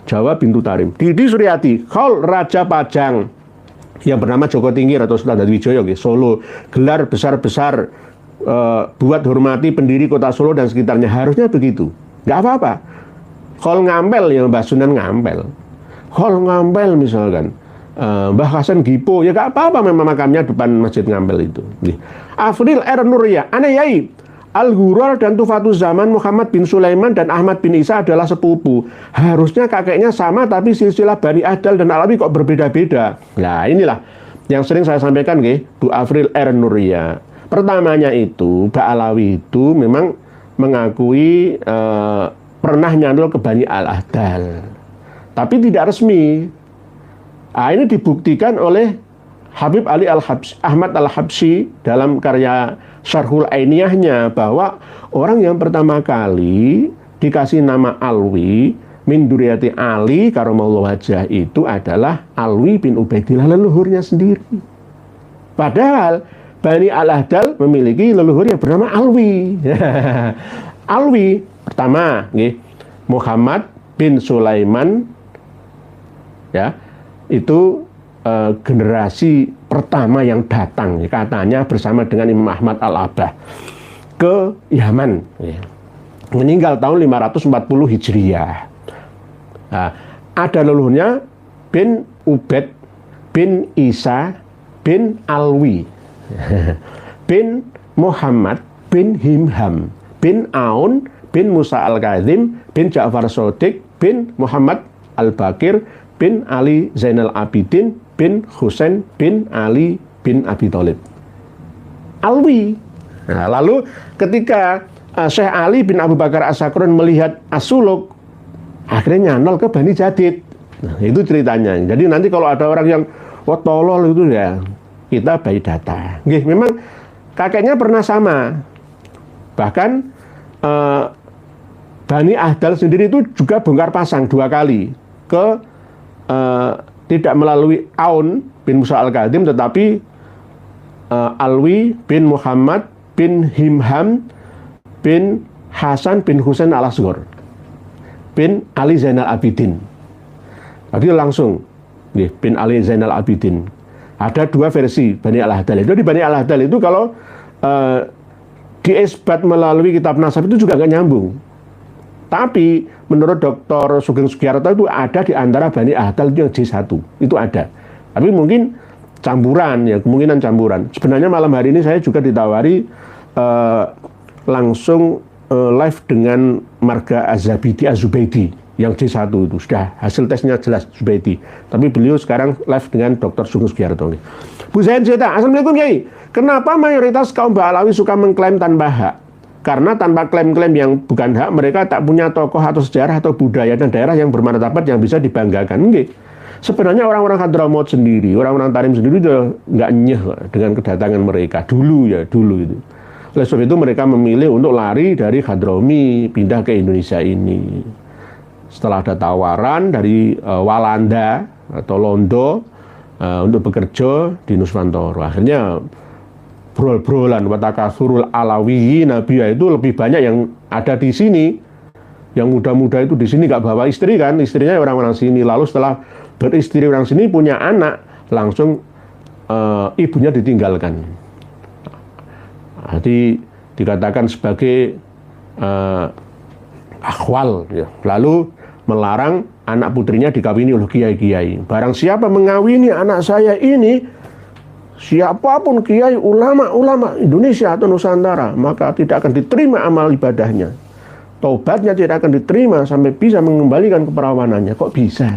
Jawa Bintu Tarim. Didi Suryati, Khaul Raja Pajang yang bernama Joko Tingkir atau Sultan Hadiwijoyo, Solo. Gelar besar-besar buat hormati pendiri kota Solo dan sekitarnya. Harusnya begitu. Nggak apa-apa. Khaul Ngampel, yang Mbah Sunan Ngampel. Khaul Ngampel misalkan. Mbah Hasan Gipo, ya gak apa-apa memang makamnya depan Masjid Ngampel itu. Afril R. Nurya, aneh yai. Al-Ghurar dan Tufatul Zaman Muhammad bin Sulaiman dan Ahmad bin Isa adalah sepupu. Harusnya kakeknya sama, tapi silsilah Bani Adal dan Alawi kok berbeda-beda. Nah inilah yang sering saya sampaikan Bu Afril R. Nurya. Pertamanya itu Mbak Alawi itu memang mengakui pernah nyantol ke Bani Al-Ahdal, tapi tidak resmi. Nah, ini dibuktikan oleh Habib Ali Ahmad Al-Habsyi dalam karya Syarhul Ainiyahnya, bahwa orang yang pertama kali dikasih nama Alwi min duriyati Ali karamallahu wajhah itu adalah Alwi bin Ubaidillah, leluhurnya sendiri. Padahal Bani Al-Ahdal memiliki leluhur yang bernama Alwi. Alwi pertama Muhammad bin Sulaiman, ya, itu generasi pertama yang datang katanya bersama dengan Imam Ahmad Al-Abah ke Yaman, meninggal tahun 540 Hijriah. Nah, ada leluhurnya bin Ubaid bin Isa bin Alwi bin Muhammad bin Himham bin Aun bin Musa Al-Kazim bin Ja'far Shodiq bin Muhammad Al-Bakir bin Ali Zainal Abidin bin Husain bin Ali bin Abi Thalib. Alwi. Nah, lalu ketika Syekh Ali bin Abu Bakar As-Sakrun melihat As-Suluk, akhirnya nyantol ke Bani Jadid. Nah, itu ceritanya. Jadi nanti kalau ada orang yang tolol itu ya, kita bayi data. Memang kakeknya pernah sama. Bahkan Bani Ahdal sendiri itu juga bongkar pasang 2 kali ke tidak melalui Aun bin Musa Al-Kazim, tetapi Alwi bin Muhammad bin Himham bin Hasan bin Husain al-Asghar bin Ali Zainal Abidin. Tadi langsung bin Ali Zainal Abidin. Ada dua versi Bani Al-Hadal. Itu di Bani Al-Hadal itu kalau diisbat melalui kitab nasab itu juga nggak nyambung. Tapi menurut Dr. Sugeng Sugiarto itu ada di antara Bani Al-Hadal yang J1. Itu ada. Tapi mungkin campuran, ya kemungkinan campuran. Sebenarnya malam hari ini saya juga ditawari langsung live dengan Marga Az-Zabidi Az-Zubaidi yang J1 itu. Sudah hasil tesnya jelas Zubaidi. Tapi beliau sekarang live dengan Dr. Sugeng Sugiarto. Bu Zain Zeta, Assalamualaikum Kiai. Kenapa mayoritas kaum Ba'alawi suka mengklaim tanpa hak? Karena tanpa klaim-klaim yang bukan hak, mereka tak punya tokoh atau sejarah atau budaya dan daerah yang bermartabat yang bisa dibanggakan. Nggih. Sebenarnya orang-orang Hadramaut sendiri, orang-orang Tarim sendiri udah nggak nyeh dengan kedatangan mereka dulu itu. Oleh sebab itu mereka memilih untuk lari dari Hadrami pindah ke Indonesia ini. Setelah ada tawaran dari Walanda atau Londo untuk bekerja di Nuswantara, akhirnya brol-brolan watakasurul Alawi Nabiya itu lebih banyak yang ada di sini. Yang muda-muda itu di sini nggak bawa istri kan, istrinya orang-orang sini. Lalu setelah beristri orang sini punya anak, langsung ibunya ditinggalkan. Jadi dikatakan sebagai akhwal, ya. Lalu melarang anak putrinya dikawini oleh kiai-kiai. Barang siapa mengawini anak saya ini, siapapun kiai, ulama Indonesia atau Nusantara, maka tidak akan diterima amal ibadahnya. Taubatnya tidak akan diterima sampai bisa mengembalikan keperawanannya. Kok bisa?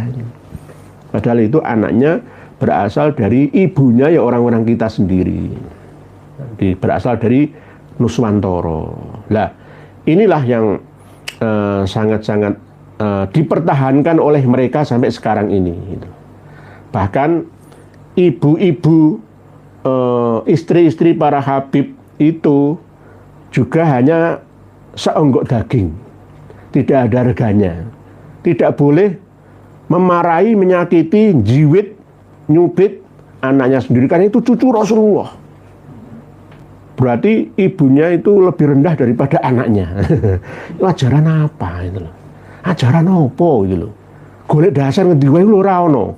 Padahal itu anaknya berasal dari ibunya ya orang-orang kita sendiri. Berasal dari Nuswantara. Lah, inilah yang sangat-sangat dipertahankan oleh mereka sampai sekarang ini. Bahkan ibu-ibu, istri-istri para Habib itu juga hanya seonggok daging, tidak ada reganya, tidak boleh memarahi, menyakiti, jiwit, nyubit anaknya sendiri, karena itu cucu Rasulullah. Berarti ibunya itu lebih rendah daripada anaknya. Ajaran apa itu loh? Ajaran apa gitu loh? Golek dasar ngendi wae ora ono.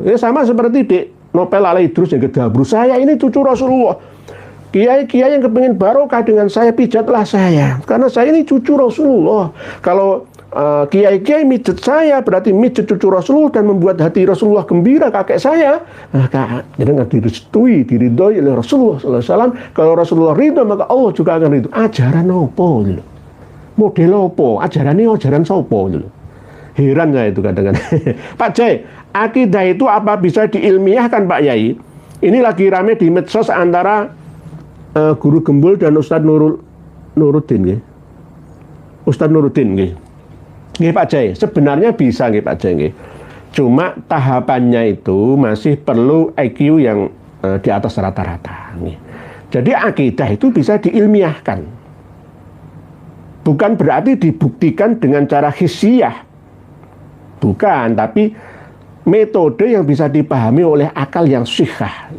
Ya sama seperti di Nopel Al-Idrus yang kedabru, saya ini cucu Rasulullah. Kiai-kiai yang kepingin barokah dengan saya, pijatlah saya, karena saya ini cucu Rasulullah. Kalau kiai-kiai mijet saya, berarti mijet cucu Rasulullah dan membuat hati Rasulullah gembira kakek saya. Maka jangan direstui, diridhoi oleh Rasulullah SAW. Kalau Rasulullah ridho, maka Allah juga akan ridho. Ajaran apa? Model apa? Ajaran ini ajaran siapa? Heran saya itu kadang-kadang. Pak Jai, akidah itu apa bisa diilmiahkan Pak Yai? Ini lagi rame di medsos antara Guru Gembul dan Ustadz Nuruddin, nggih. Ustadz Nuruddin, nggih. Nggih Pak Jai, sebenarnya bisa nggih Pak Jai, nggih. Cuma tahapannya itu masih perlu IQ yang di atas rata-rata, nggih. Jadi akidah itu bisa diilmiahkan. Bukan berarti dibuktikan dengan cara hissiyah. Bukan, tapi metode yang bisa dipahami oleh akal yang sihah.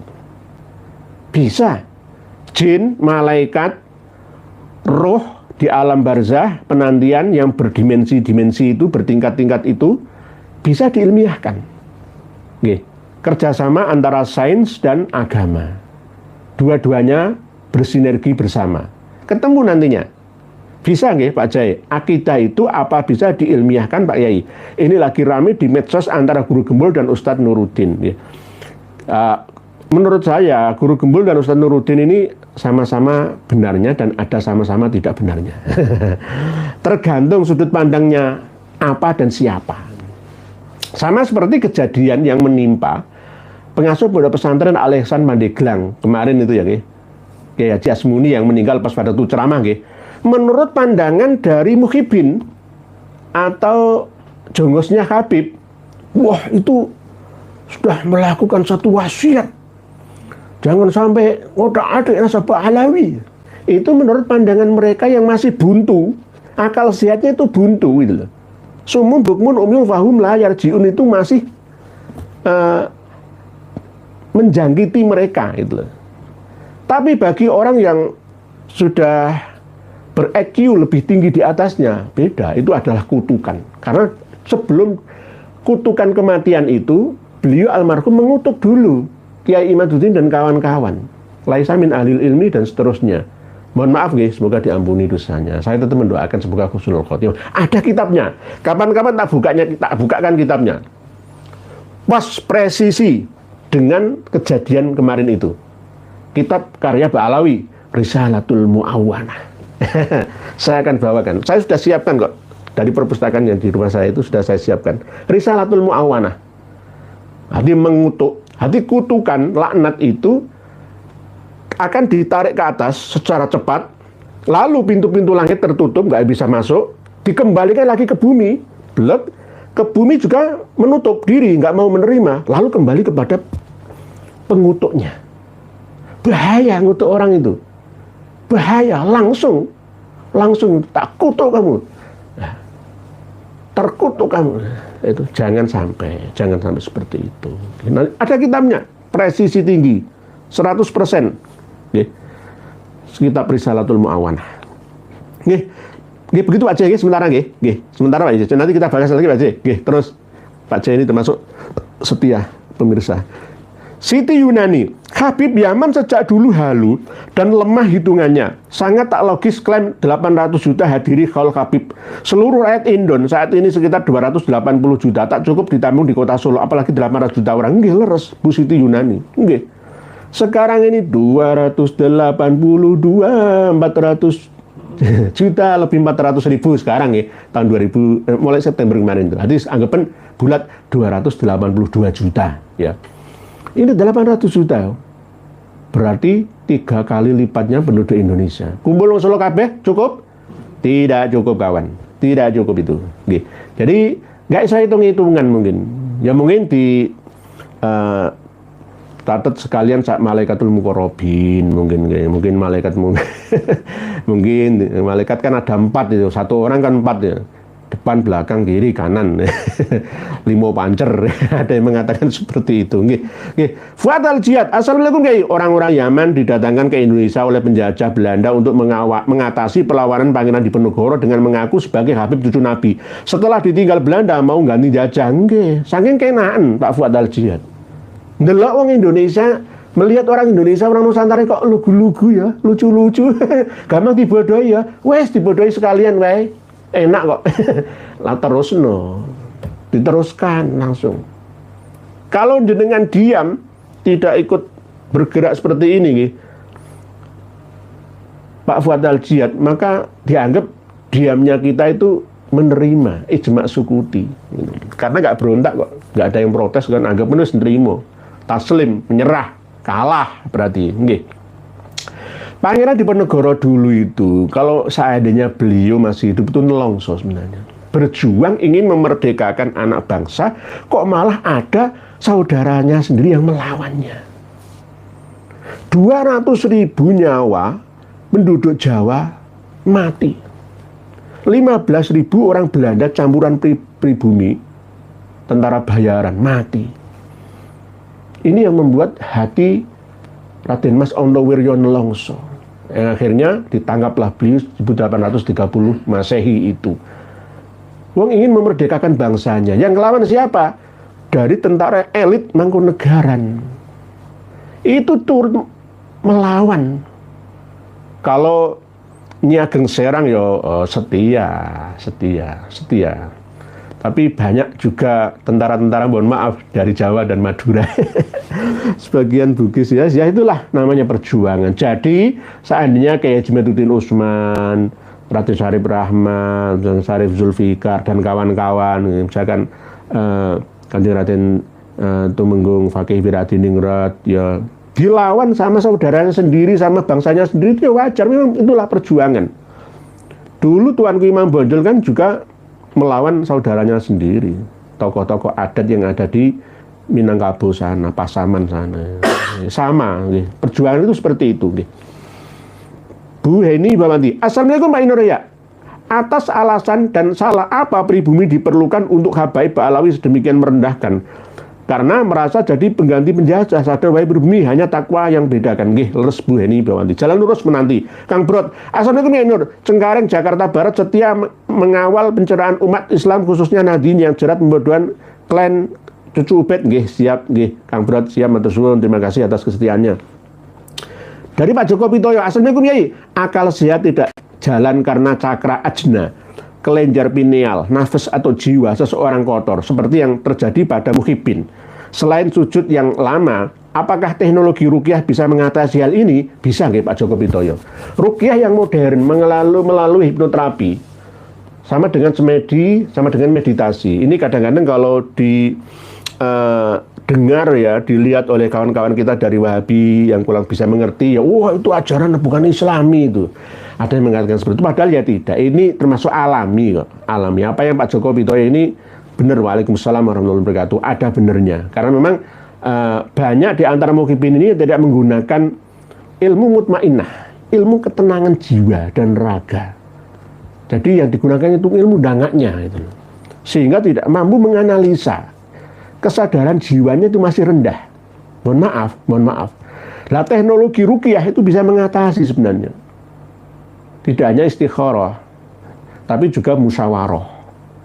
Bisa. Jin, malaikat, roh di alam barzah, penantian yang berdimensi-dimensi itu, bertingkat-tingkat itu bisa diilmiahkan. Nggih. Kerjasama antara sains dan agama. Dua-duanya bersinergi bersama. Ketemu nantinya. Bisa nggih Pak Jai? Akidah itu apa bisa diilmiahkan Pak Yai? Ini lagi rame di medsos antara Guru Gembul dan Ustadz Nuruddin. Menurut saya, Guru Gembul dan Ustadz Nuruddin ini sama-sama benarnya dan ada sama-sama tidak benarnya. Tergantung sudut pandangnya apa dan siapa. Sama seperti kejadian yang menimpa pengasuh pondok pesantren Al-Ihsan Pandeglang kemarin itu ya, Kiai Haji Asmuni yang meninggal pas pada itu ceramah, menurut pandangan dari Muhyiddin atau jongosnya Habib, wah itu sudah melakukan satu wasiat. Jangan sampai ngotak-atik nasabah Alawi. Itu menurut pandangan mereka yang masih buntu, akal sehatnya itu buntu gitu loh. Sumum bukmun umyum fahum la yarjiun itu masih menjangkiti mereka gitu loh. Tapi bagi orang yang sudah ber-EQ lebih tinggi di atasnya, beda. Itu adalah kutukan. Karena sebelum kutukan kematian itu, beliau almarhum mengutuk dulu Kiai Imaduddin dan kawan-kawan. Laisa min ahlil ilmi dan seterusnya. Mohon maaf guys, semoga diampuni dosanya. Saya tetap mendoakan semoga husnul khotimah. Ada kitabnya. Kapan-kapan tak bukakan kitabnya. Pas presisi dengan kejadian kemarin itu. Kitab karya Ba'alawi, Risalatul Mu'awwanah. Saya akan bawakan. Saya sudah siapkan kok. Dari perpustakaan yang di rumah saya itu sudah saya siapkan. Risalatul Mu'awwanah. Hati mengutuk, hati kutukan, laknat itu akan ditarik ke atas secara cepat, lalu pintu-pintu langit tertutup, nggak bisa masuk, dikembalikan lagi ke bumi, blek, ke bumi juga menutup diri, nggak mau menerima, lalu kembali kepada pengutuknya. Bahaya ngutuk orang itu, bahaya, langsung tak kutuk kamu, terkutuk kamu. Itu jangan sampai seperti itu. Nah, ada kitabnya, presisi tinggi, 100%. Kitab Risalatul Mu'awwanah. Begitu Pak C, sementara sementara Pak C. Nanti kita bahas lagi Pak C. Terus Pak C ini termasuk setia pemirsa. Siti Yunani, Habib Yaman sejak dulu halu dan lemah hitungannya. Sangat tak logis klaim 800 juta hadiri Khaul Habib. Seluruh rakyat Indon saat ini sekitar 280 juta. Tak cukup ditampung di kota Solo, apalagi 800 juta orang. Nggih leres Bu Siti Yunani. Nggih. Sekarang ini 282 400 juta, lebih 400 ribu sekarang ya, tahun 2000 mulai September kemarin itu. Jadi anggapan bulat 282 juta ya. Ini 800 juta. Berarti 3 kali lipatnya penduduk Indonesia. Kumpul wong Solo kabeh cukup? Tidak cukup kawan. Tidak cukup itu. Oke. Jadi nggak bisa hitung-hitungan mungkin. Ya mungkin di catat sekalian malaikatul muqarrabin mungkin malaikat mungkin malaikat kan ada 4 itu, satu orang kan 4 ya, depan belakang kiri kanan 5 pancer. Ada yang mengatakan seperti itu. Fatal jihad. Assalamualaikum Kiai. Orang-orang Yaman didatangkan ke Indonesia oleh penjajah Belanda untuk mengatasi perlawanan Pangeran Diponegoro dengan mengaku sebagai Habib cucu Nabi. Setelah ditinggal Belanda mau ganti jajah. Saking kenaan Pak Fatal jihad. Ndelok wong Indonesia, melihat orang Indonesia, orang Nusantara kok lugu-lugu ya, lucu-lucu, gampang dibodohi ya, wes dibodohi sekalian wae, enak kok. Lah terus diteruskan langsung. Kalau jenengan diam, tidak ikut bergerak seperti ini, Pak Fatal jihad, maka dianggap diamnya kita itu menerima ijma sukuti, karena nggak berontak kok, nggak ada yang protes kan, anggap penuh nerimo. Taslim, menyerah, kalah berarti. Pangeran Diponegoro dulu itu, kalau seandainya beliau masih hidup, itu nelongso sebenarnya. Berjuang ingin memerdekakan anak bangsa, kok malah ada saudaranya sendiri yang melawannya. 200.000 nyawa penduduk Jawa mati. 15.000 orang Belanda campuran pribumi, tentara bayaran mati. Ini yang membuat hati Raden Mas Ontowiryo nelongso. Yang akhirnya ditangkaplah beliau 1830 Masehi itu. Wong ingin memerdekakan bangsanya. Yang ngelawan siapa? Dari tentara elit Mangkunegaran. Itu turun melawan. Kalau Nyi Ageng Serang setia. Tapi banyak juga tentara-tentara, mohon maaf, dari Jawa dan Madura. Sebagian Bugis ya itulah namanya perjuangan. Jadi seandainya kayak Jimaduddin Usman, Raden Syarif Rahmat, Syarif Zulfikar dan kawan-kawan, misalkan Kanjeng Raden Tumenggung Fakih Wiradiningrat, ya dilawan sama saudaranya sendiri, sama bangsanya sendiri, itu wajar. Memang itulah perjuangan. Dulu Tuanku Imam Bonjol kan juga melawan saudaranya sendiri, tokoh-tokoh adat yang ada di Minangkabau sana, Pasaman sana, sama. Perjuangan itu seperti itu. Bu Heni Bawanti, Assalamualaikum Pak Inoria. Atas alasan dan salah apa pribumi diperlukan untuk habaib Ba'alawi sedemikian merendahkan? Karena merasa jadi pengganti penjajah, sadar wae berbumi hanya takwa yang bedakan. Nggih, leres Bu Heni Bawanti. Jalan lurus menanti. Kang Brot, Assalamualaikum ya Nur. Cengkareng Jakarta Barat setia mengawal pencerahan umat Islam khususnya Nadine yang jerat pembodohan klan cucu Ubed. Nggih, siap nggih. Kang Brot siap, matur suwun. Terima kasih atas kesetiaannya. Dari Pak Joko Pitoyo, Assalamualaikum Yai. Akal sehat tidak jalan karena cakra ajna, kelenjar pineal, nafas atau jiwa seseorang kotor, seperti yang terjadi pada Muhyiddin. Selain sujud yang lama, apakah teknologi ruqyah bisa mengatasi hal ini? Bisa nggih Pak Joko Pitoyo. Ruqyah yang modern melalui hipnoterapi sama dengan semedi, sama dengan meditasi. Ini kadang-kadang kalau dengar ya, dilihat oleh kawan-kawan kita dari Wahabi yang kurang bisa mengerti, ya wah itu ajaran bukan Islami itu. Ada yang mengatakan seperti itu, padahal ya tidak. Ini termasuk alami kok. Alami. Apa yang Pak Joko Pitoyo ini benar. Waalaikumsalam warahmatullahi wabarakatuh. Ada benernya. Karena memang banyak di antara muhibin ini tidak menggunakan ilmu mutmainnah, ilmu ketenangan jiwa dan raga. Jadi yang digunakan itu ilmu dangaknya itu. Sehingga tidak mampu menganalisa. Kesadaran jiwanya itu masih rendah. Mohon maaf. Lah teknologi ruqyah itu bisa mengatasi sebenarnya. Tidak hanya istikharah, tapi juga musyawarah.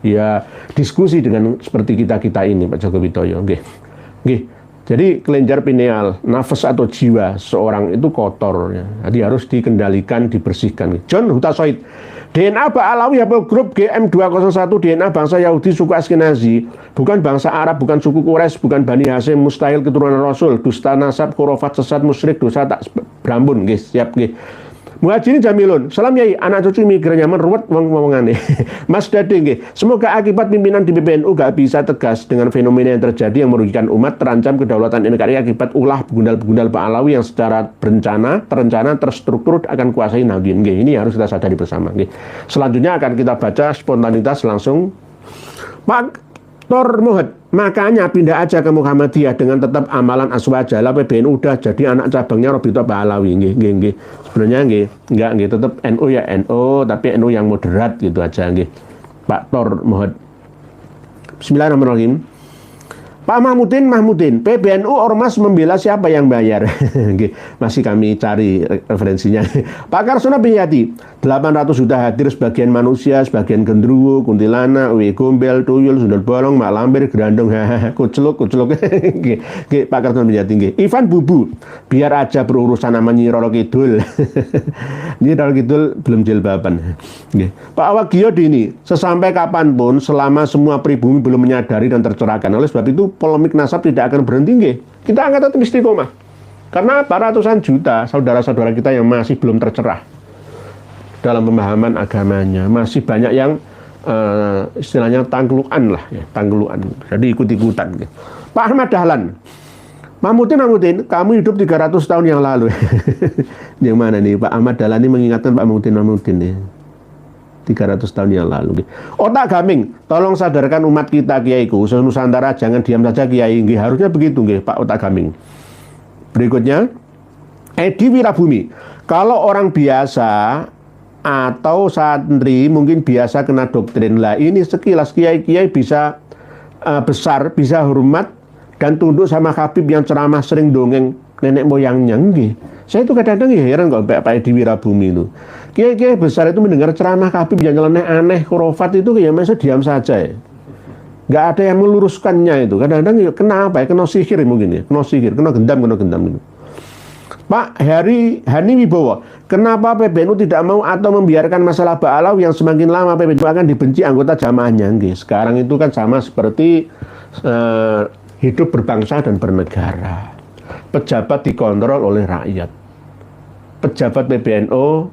Ya, diskusi dengan seperti kita ini, Pak Joko Pitoyo. Nggih. Jadi kelenjar pineal, nafas atau jiwa seorang itu kotor ya. Jadi harus dikendalikan, dibersihkan. John Hutasoid, DNA Ba'alawi apa grup GM201 DNA bangsa Yahudi suku Askenazi, bukan bangsa Arab, bukan suku Quraisy, bukan Bani Hasyim, mustahil keturunan Rasul, dusta nasab, khurafat, sesat, musyrik, dosa tak berambun. Nggih, siap nggih. Muhajirin Jamilun, salam Yai, anak cucu migran nyaman ruwet ngomongane. Mas Dade nggih, semoga akibat pimpinan di PBNU gak bisa tegas dengan fenomena yang terjadi yang merugikan umat, terancam kedaulatan NKRI akibat ulah begundal-begundal Ba'alawi yang secara terencana, terstruktur akan kuasai Nahdien. Nggih, ini harus kita sadari bersama. Nggih. Selanjutnya akan kita baca spontanitas langsung. Pak Tor Muhad, makanya pindah aja ke Muhammadiyah dengan tetap amalan aswaja. Lah PBNU udah jadi anak cabangnya Robito Ba'alawi. Nggih. Sebenarnya enggak tetap NU ya NU, tapi NU yang moderat gitu aja nggih. Pak Tor Muhad. Bismillahirrahmanirrahim. Pak Mahmudin, PBNU Ormas membela siapa yang bayar? Masih kami cari referensinya. Pak Karsono Binyati, 800 juta hadir sebagian manusia, sebagian gendruwo, kuntilanak, gombel, tuyul, sundel bolong, mak lampir, gerandong, kuceluk. Pak Karsono Binyati. Ivan Bubu, biar aja berurusan sama Nyi Roro Kidul. Nyi Roro Kidul belum jilbaban. Pak Wagio Dini, sesampai kapanpun selama semua pribumi belum menyadari dan tercerahkan. Oleh sebab itu polemik nasab tidak akan berhenti nggih. Kita angkat tetap istiqomah. Karena ratusan juta saudara-saudara kita yang masih belum tercerah dalam pemahaman agamanya, masih banyak yang istilahnya tanggeluan lah ya, tanggeluan. Jadi ikut-ikutan gitu. Pak Ahmad Dahlan. Mahmudin, kamu hidup 300 tahun yang lalu. Yang mana nih Pak Ahmad Dahlan ini mengingatkan Pak Mahmudin nih. 300 tahun yang lalu. Otak Gaming, tolong sadarkan umat kita Kiaiku, khusus Nusantara, jangan diam saja Kiai. Nggih, harusnya begitu nggih, Pak Otak Gaming. Berikutnya, Edi Wirabumi. Kalau orang biasa atau santri mungkin biasa kena doktrin. Lah ini sekilas kiai-kiai bisa besar, bisa hormat dan tunduk sama Habib yang ceramah sering dongeng nenek moyangnya nggih. Saya itu kadang-kadang ya heran kok Pak Edi Wirabumi itu. Kiai-kiai besar itu mendengar ceramah Habib yang nyeleneh aneh, khurafat itu ya masa diam saja ya. Nggak ada yang meluruskannya itu. Kadang-kadang ya kenapa ya? Kena sihir mungkin ya. Kena gendam gitu. Pak Hani Wibowo, kenapa PBNU tidak mau atau membiarkan masalah Ba'alawi yang semakin lama PBNU akan dibenci anggota jamaahnya? Sekarang itu kan sama seperti hidup berbangsa dan bernegara. Pejabat dikontrol oleh rakyat. Pejabat PBNU,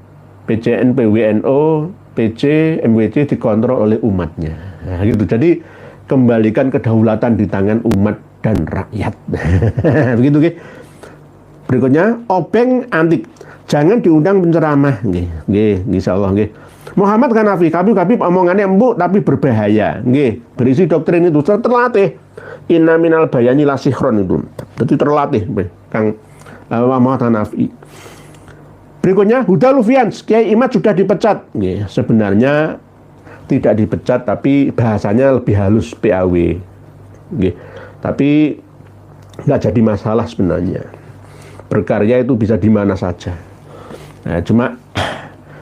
PCN, PWNO, PC, MWC dikontrol oleh umatnya. Nah, gitu. Jadi kembalikan kedaulatan di tangan umat dan rakyat. Begitu, nggih. Berikutnya, Obeng Antik. Jangan diundang penceramah. Nggih, insyaallah nggih. Muhammad Hanafi, Habib omongannya empuk tapi berbahaya. Nggih, berisi doktrin itu terlatih. Inna minal bayani la sihron itu. Jadi terlatih, Kang Muhammad Hanafi. Berikutnya, Huda Lufians, Kiai Imad sudah dipecat. Nggih, sebenarnya tidak dipecat tapi bahasanya lebih halus PAW. Nggih. Tapi nggak jadi masalah sebenarnya. Berkarya itu bisa di mana saja. Nah, cuma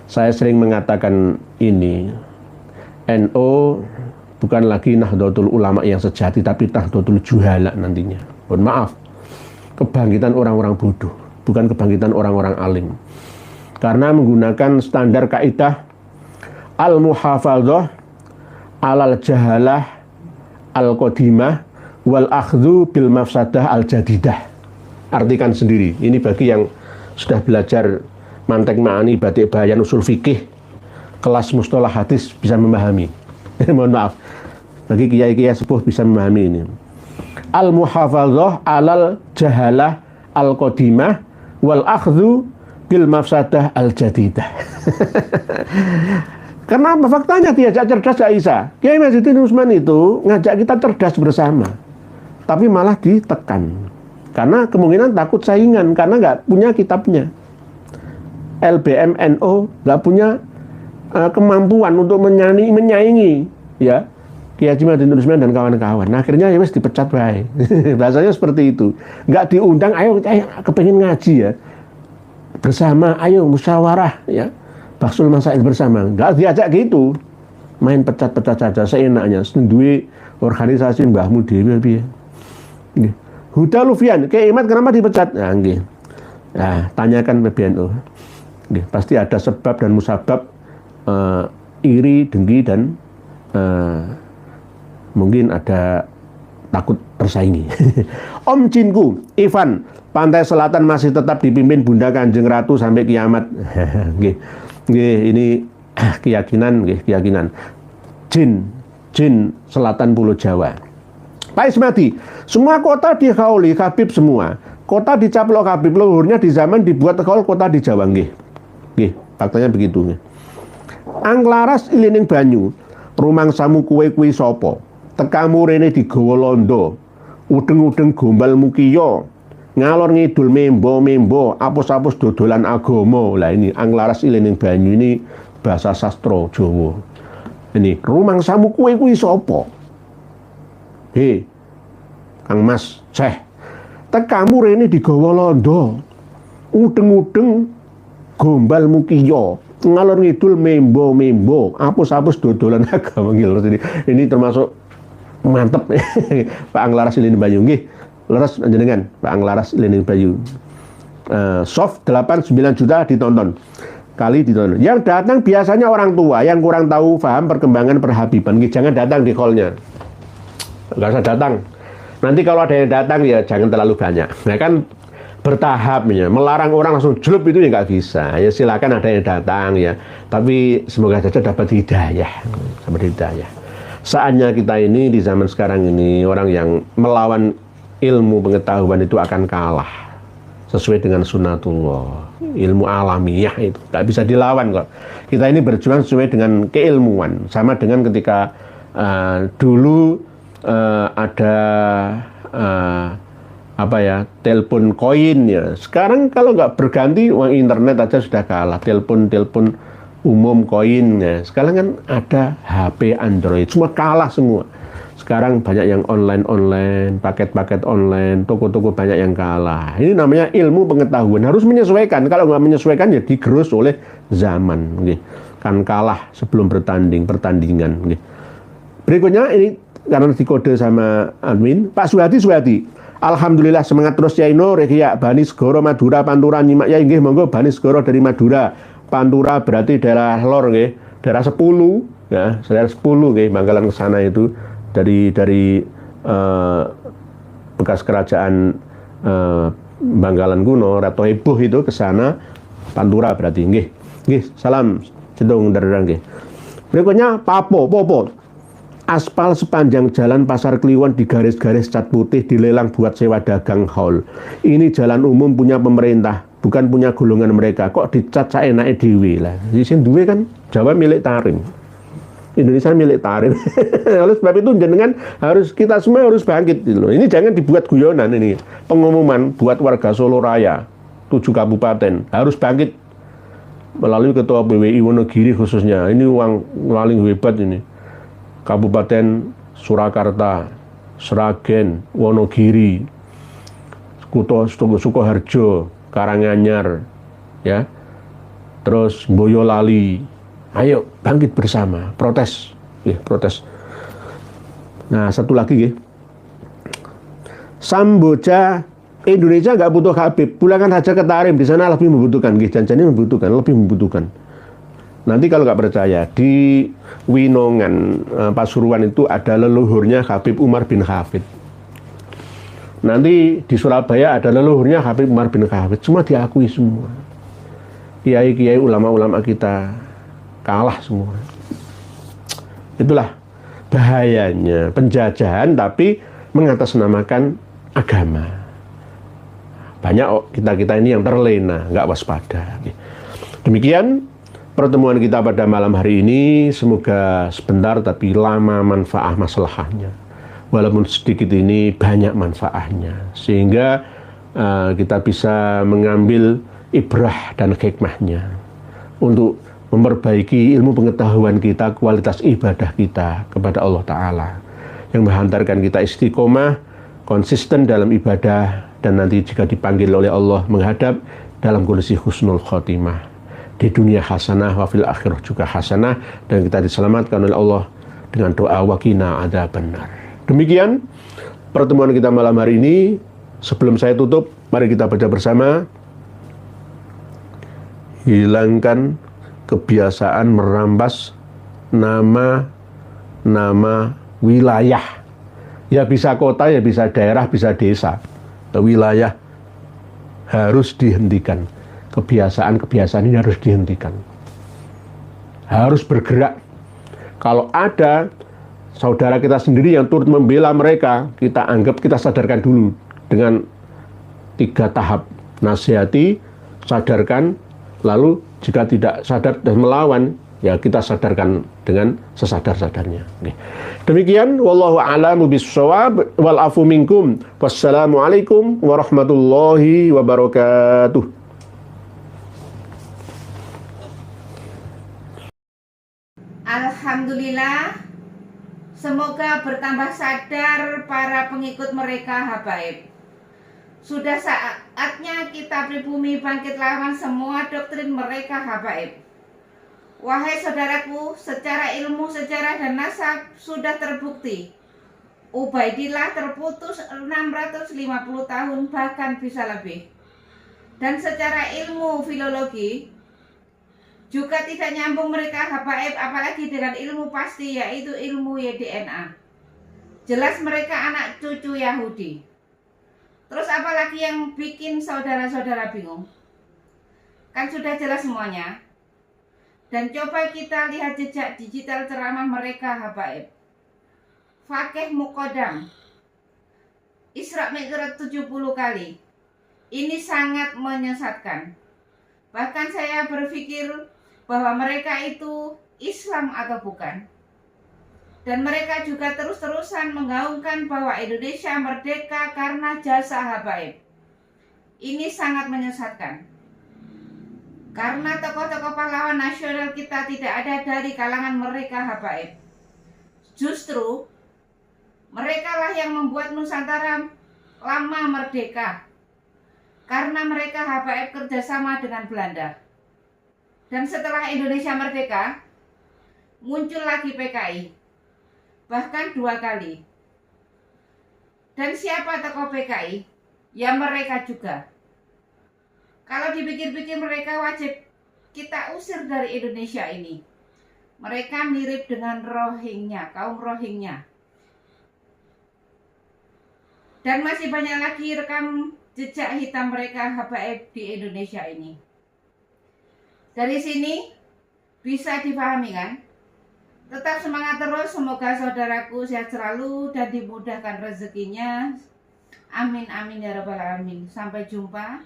saya sering mengatakan ini, NU bukan lagi Nahdlatul Ulama yang sejati, tapi Nahdlatul Juhala nantinya. Mohon maaf, kebangkitan orang-orang bodoh, bukan kebangkitan orang-orang alim. Karena menggunakan standar kaidah al-muhafadzah alal jahalah al-qadimah wal akhdhu bil mafsadah al-jadidah. Artikan sendiri, ini bagi yang sudah belajar mantek ma'ani, batik bayan, usul fikih, kelas mustalah hadis bisa memahami. Mohon maaf, bagi kiai-kiai sepuh bisa memahami ini. Al-muhafadzah alal jahalah al-qadimah wal akhdhu bil mafsadah al-jadidah. Karena apa? Faktanya diajak cerdas gak bisa. Kiai Mahyudin Utsman itu ngajak kita cerdas bersama, tapi malah ditekan. Karena kemungkinan takut saingan, karena nggak punya kitabnya. LBMNO nggak punya kemampuan untuk menyaingi, ya, Kiai Haji Mahyudin Utsman dan kawan-kawan. Nah, akhirnya ya wes dipecat baik. Bahasanya seperti itu. Nggak diundang, ayo kepengen ngaji ya, bersama, ayo musyawarah ya, Bahsul Masail bersama. Nggak diajak gitu, main pecat-pecat saja seenaknya. Sendiri organisasi mbahmu dewi. Huda Lufian, Kiai Imat kenapa dipecat? Nah, nggih. Nah, tanyakan PBNU. Nggih, pasti ada sebab dan musabab, iri, dengki, dan mungkin ada takut tersaingi. Om Cinku, Ivan, pantai selatan masih tetap dipimpin Bunda Kanjeng Ratu sampai kiamat. Nggih. Nggih, ini keyakinan, nggih, keyakinan. Jin selatan Pulau Jawa. Pak Ismadi, semua kota dikhauli Habib semua. Kota dicaplok Habib, luhurnya di zaman dibuat khaul kota di Jawa, nggih. Nggih, faktanya begitu nggih. Anglaras ilining banyu, rumangsamu kuwe-kuwi sapa? Tekamu rene digawa londo. Udeng-udeng gombal mukiya. Ngalor ngidul membo, apus-apus dodolan agama. Lah ini anglaras ilining banyu ini bahasa sastra Jawa. Ini rumangsamu kuwe-kuwi sapa? Hei, Kang Mas, Syekh, tekamu rene digawa londo. Udeng-udeng gombal mukiya. Ngalor ngidul membo, apus-apus dodolan agama. Ini termasuk mantep. Pak Anglaras Ilining Bayu nggih. Leres njenengan Pak Anglaras Ilining Bayu. Soft 8-9 juta ditonton. Kali ditonton. Yang datang biasanya orang tua yang kurang tahu paham perkembangan perhabiban. Nggih, jangan datang di call-nya. Enggak usah datang. Nanti kalau ada yang datang ya jangan terlalu banyak. Nah kan bertahap ya. Melarang orang langsung jelub itu ya nggak bisa. Ya silakan ada yang datang ya. Tapi semoga saja dapat hidayah. Dapat hidayah. Saatnya kita ini di zaman sekarang ini orang yang melawan ilmu pengetahuan itu akan kalah sesuai dengan sunnatullah. Ilmu alamiah itu nggak bisa dilawan kok. Kita ini berjuang sesuai dengan keilmuan. Sama dengan ketika dulu ada telepon koin ya. Sekarang kalau nggak berganti uang internet aja sudah kalah. Telepon umum koin ya. Sekarang kan ada HP Android, semua kalah semua. Sekarang banyak yang online, paket-paket online, toko-toko banyak yang kalah. Ini namanya ilmu pengetahuan, harus menyesuaikan. Kalau nggak menyesuaikan ya digerus oleh zaman. Gitu. Kan kalah sebelum pertandingan. Gitu. Berikutnya ini karena dikode sama admin, Pak Suhadi. Alhamdulillah semangat terus ya Ino, Rekia, Bani Segoro, Madura, Pantura, nyimak ya inggih monggo Bani Segoro dari Madura. Pantura berarti daerah lor nggih, daerah 10 ya, daerah 10 nggih, Bangkalan ke sana itu dari bekas kerajaan Bangkalan kuno, Ratu Heboh itu ke sana Pantura berarti nggih. Nggih, salam cendung dari nggih. Berikutnya Popo. Aspal sepanjang jalan Pasar Kliwon di garis-garis cat putih dilelang buat sewa dagang haul. Ini jalan umum punya pemerintah, bukan punya golongan mereka. Kok dicat saenake dhewe lah. Isin duwe kan Jawa milik Tarim. Indonesia milik Tarim. Oleh sebab itu jenengan kita semua harus bangkit gitu loh. Ini jangan dibuat guyonan ini. Pengumuman buat warga Solo Raya 7 kabupaten harus bangkit melalui Ketua PWI Wonogiri khususnya. Ini uang paling hebat ini. Kabupaten Surakarta Sragen, Wonogiri, Sukoharjo, Karanganyar, ya, terus Boyolali. Ayo bangkit bersama, protes, ya, protes. Nah, satu lagi, ya. Samboja, Indonesia nggak butuh Habib, pulangkan saja ke Tarim, di sana lebih membutuhkan, janjinya membutuhkan, lebih membutuhkan. Nanti kalau nggak percaya, di Winongan, Pasuruan itu ada leluhurnya Habib Umar bin Hafid. Nanti di Surabaya ada leluhurnya Habib Umar bin Hafid. Semua diakui semua. Kiai-kiai ulama-ulama kita kalah semua. Itulah bahayanya penjajahan tapi mengatasnamakan agama. Banyak kita ini yang terlena, nggak waspada. Demikian pertemuan kita pada malam hari ini, semoga sebentar tapi lama manfaat masalahnya. Walaupun sedikit ini banyak manfaatnya. Sehingga kita bisa mengambil ibrah dan hikmahnya. Untuk memperbaiki ilmu pengetahuan kita, kualitas ibadah kita kepada Allah Ta'ala. Yang menghantarkan kita istiqomah, konsisten dalam ibadah, dan nanti jika dipanggil oleh Allah menghadap dalam kondisi husnul khotimah. Di dunia hasanah, wa fil akhirah juga hasanah, dan kita diselamatkan oleh Allah dengan doa waqina adzabannar. Demikian pertemuan kita malam hari ini. Sebelum saya tutup, mari kita baca bersama. Hilangkan kebiasaan merampas nama wilayah. Ya bisa kota, ya bisa daerah, bisa desa. Wilayah harus dihentikan. Kebiasaan-kebiasaan ini harus dihentikan. Harus bergerak. Kalau ada saudara kita sendiri yang turut membela mereka, kita anggap, kita sadarkan dulu dengan 3 tahap. Nasihati, sadarkan, lalu jika tidak sadar dan melawan, ya kita sadarkan dengan sesadar-sadarnya. Demikian, wallahu a'lamu bissawab, wal afu minkum. Wassalamualaikum warahmatullahi wabarakatuh. Alhamdulillah, semoga bertambah sadar para pengikut mereka habaib. Sudah saatnya kita pribumi bangkit lawan semua doktrin mereka habaib. Wahai saudaraku, secara ilmu, sejarah dan nasab sudah terbukti Ubaidillah terputus 650 tahun bahkan bisa lebih. Dan secara ilmu filologi juga tidak nyambung mereka habaib, apalagi dengan ilmu pasti, yaitu ilmu YDNA. Jelas mereka anak cucu Yahudi. Terus apalagi yang bikin saudara-saudara bingung? Kan sudah jelas semuanya. Dan coba kita lihat jejak digital ceramah mereka habaib. Fakih Muqaddam, Isra Mi'raj 70 kali. Ini sangat menyesatkan. Bahkan saya berpikir bahwa mereka itu Islam atau bukan. Dan mereka juga terus-terusan menggaungkan bahwa Indonesia merdeka karena jasa habaib. Ini sangat menyesatkan. Karena tokoh-tokoh pahlawan nasional kita tidak ada dari kalangan mereka habaib. Justru mereka lah yang membuat Nusantara lama merdeka. Karena mereka habaib kerjasama dengan Belanda. Dan setelah Indonesia merdeka, muncul lagi PKI, bahkan 2 kali. Dan siapa tokoh PKI? Ya mereka juga. Kalau dipikir-pikir mereka wajib kita usir dari Indonesia ini. Mereka mirip dengan Rohingya, kaum Rohingya. Dan masih banyak lagi rekam jejak hitam mereka habaib di Indonesia ini. Dari sini bisa dipahami kan? Tetap semangat terus, semoga saudaraku sehat selalu dan dimudahkan rezekinya. Amin amin ya rabbal alamin. Sampai jumpa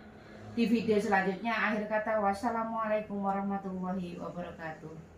di video selanjutnya. Akhir kata, wassalamualaikum warahmatullahi wabarakatuh.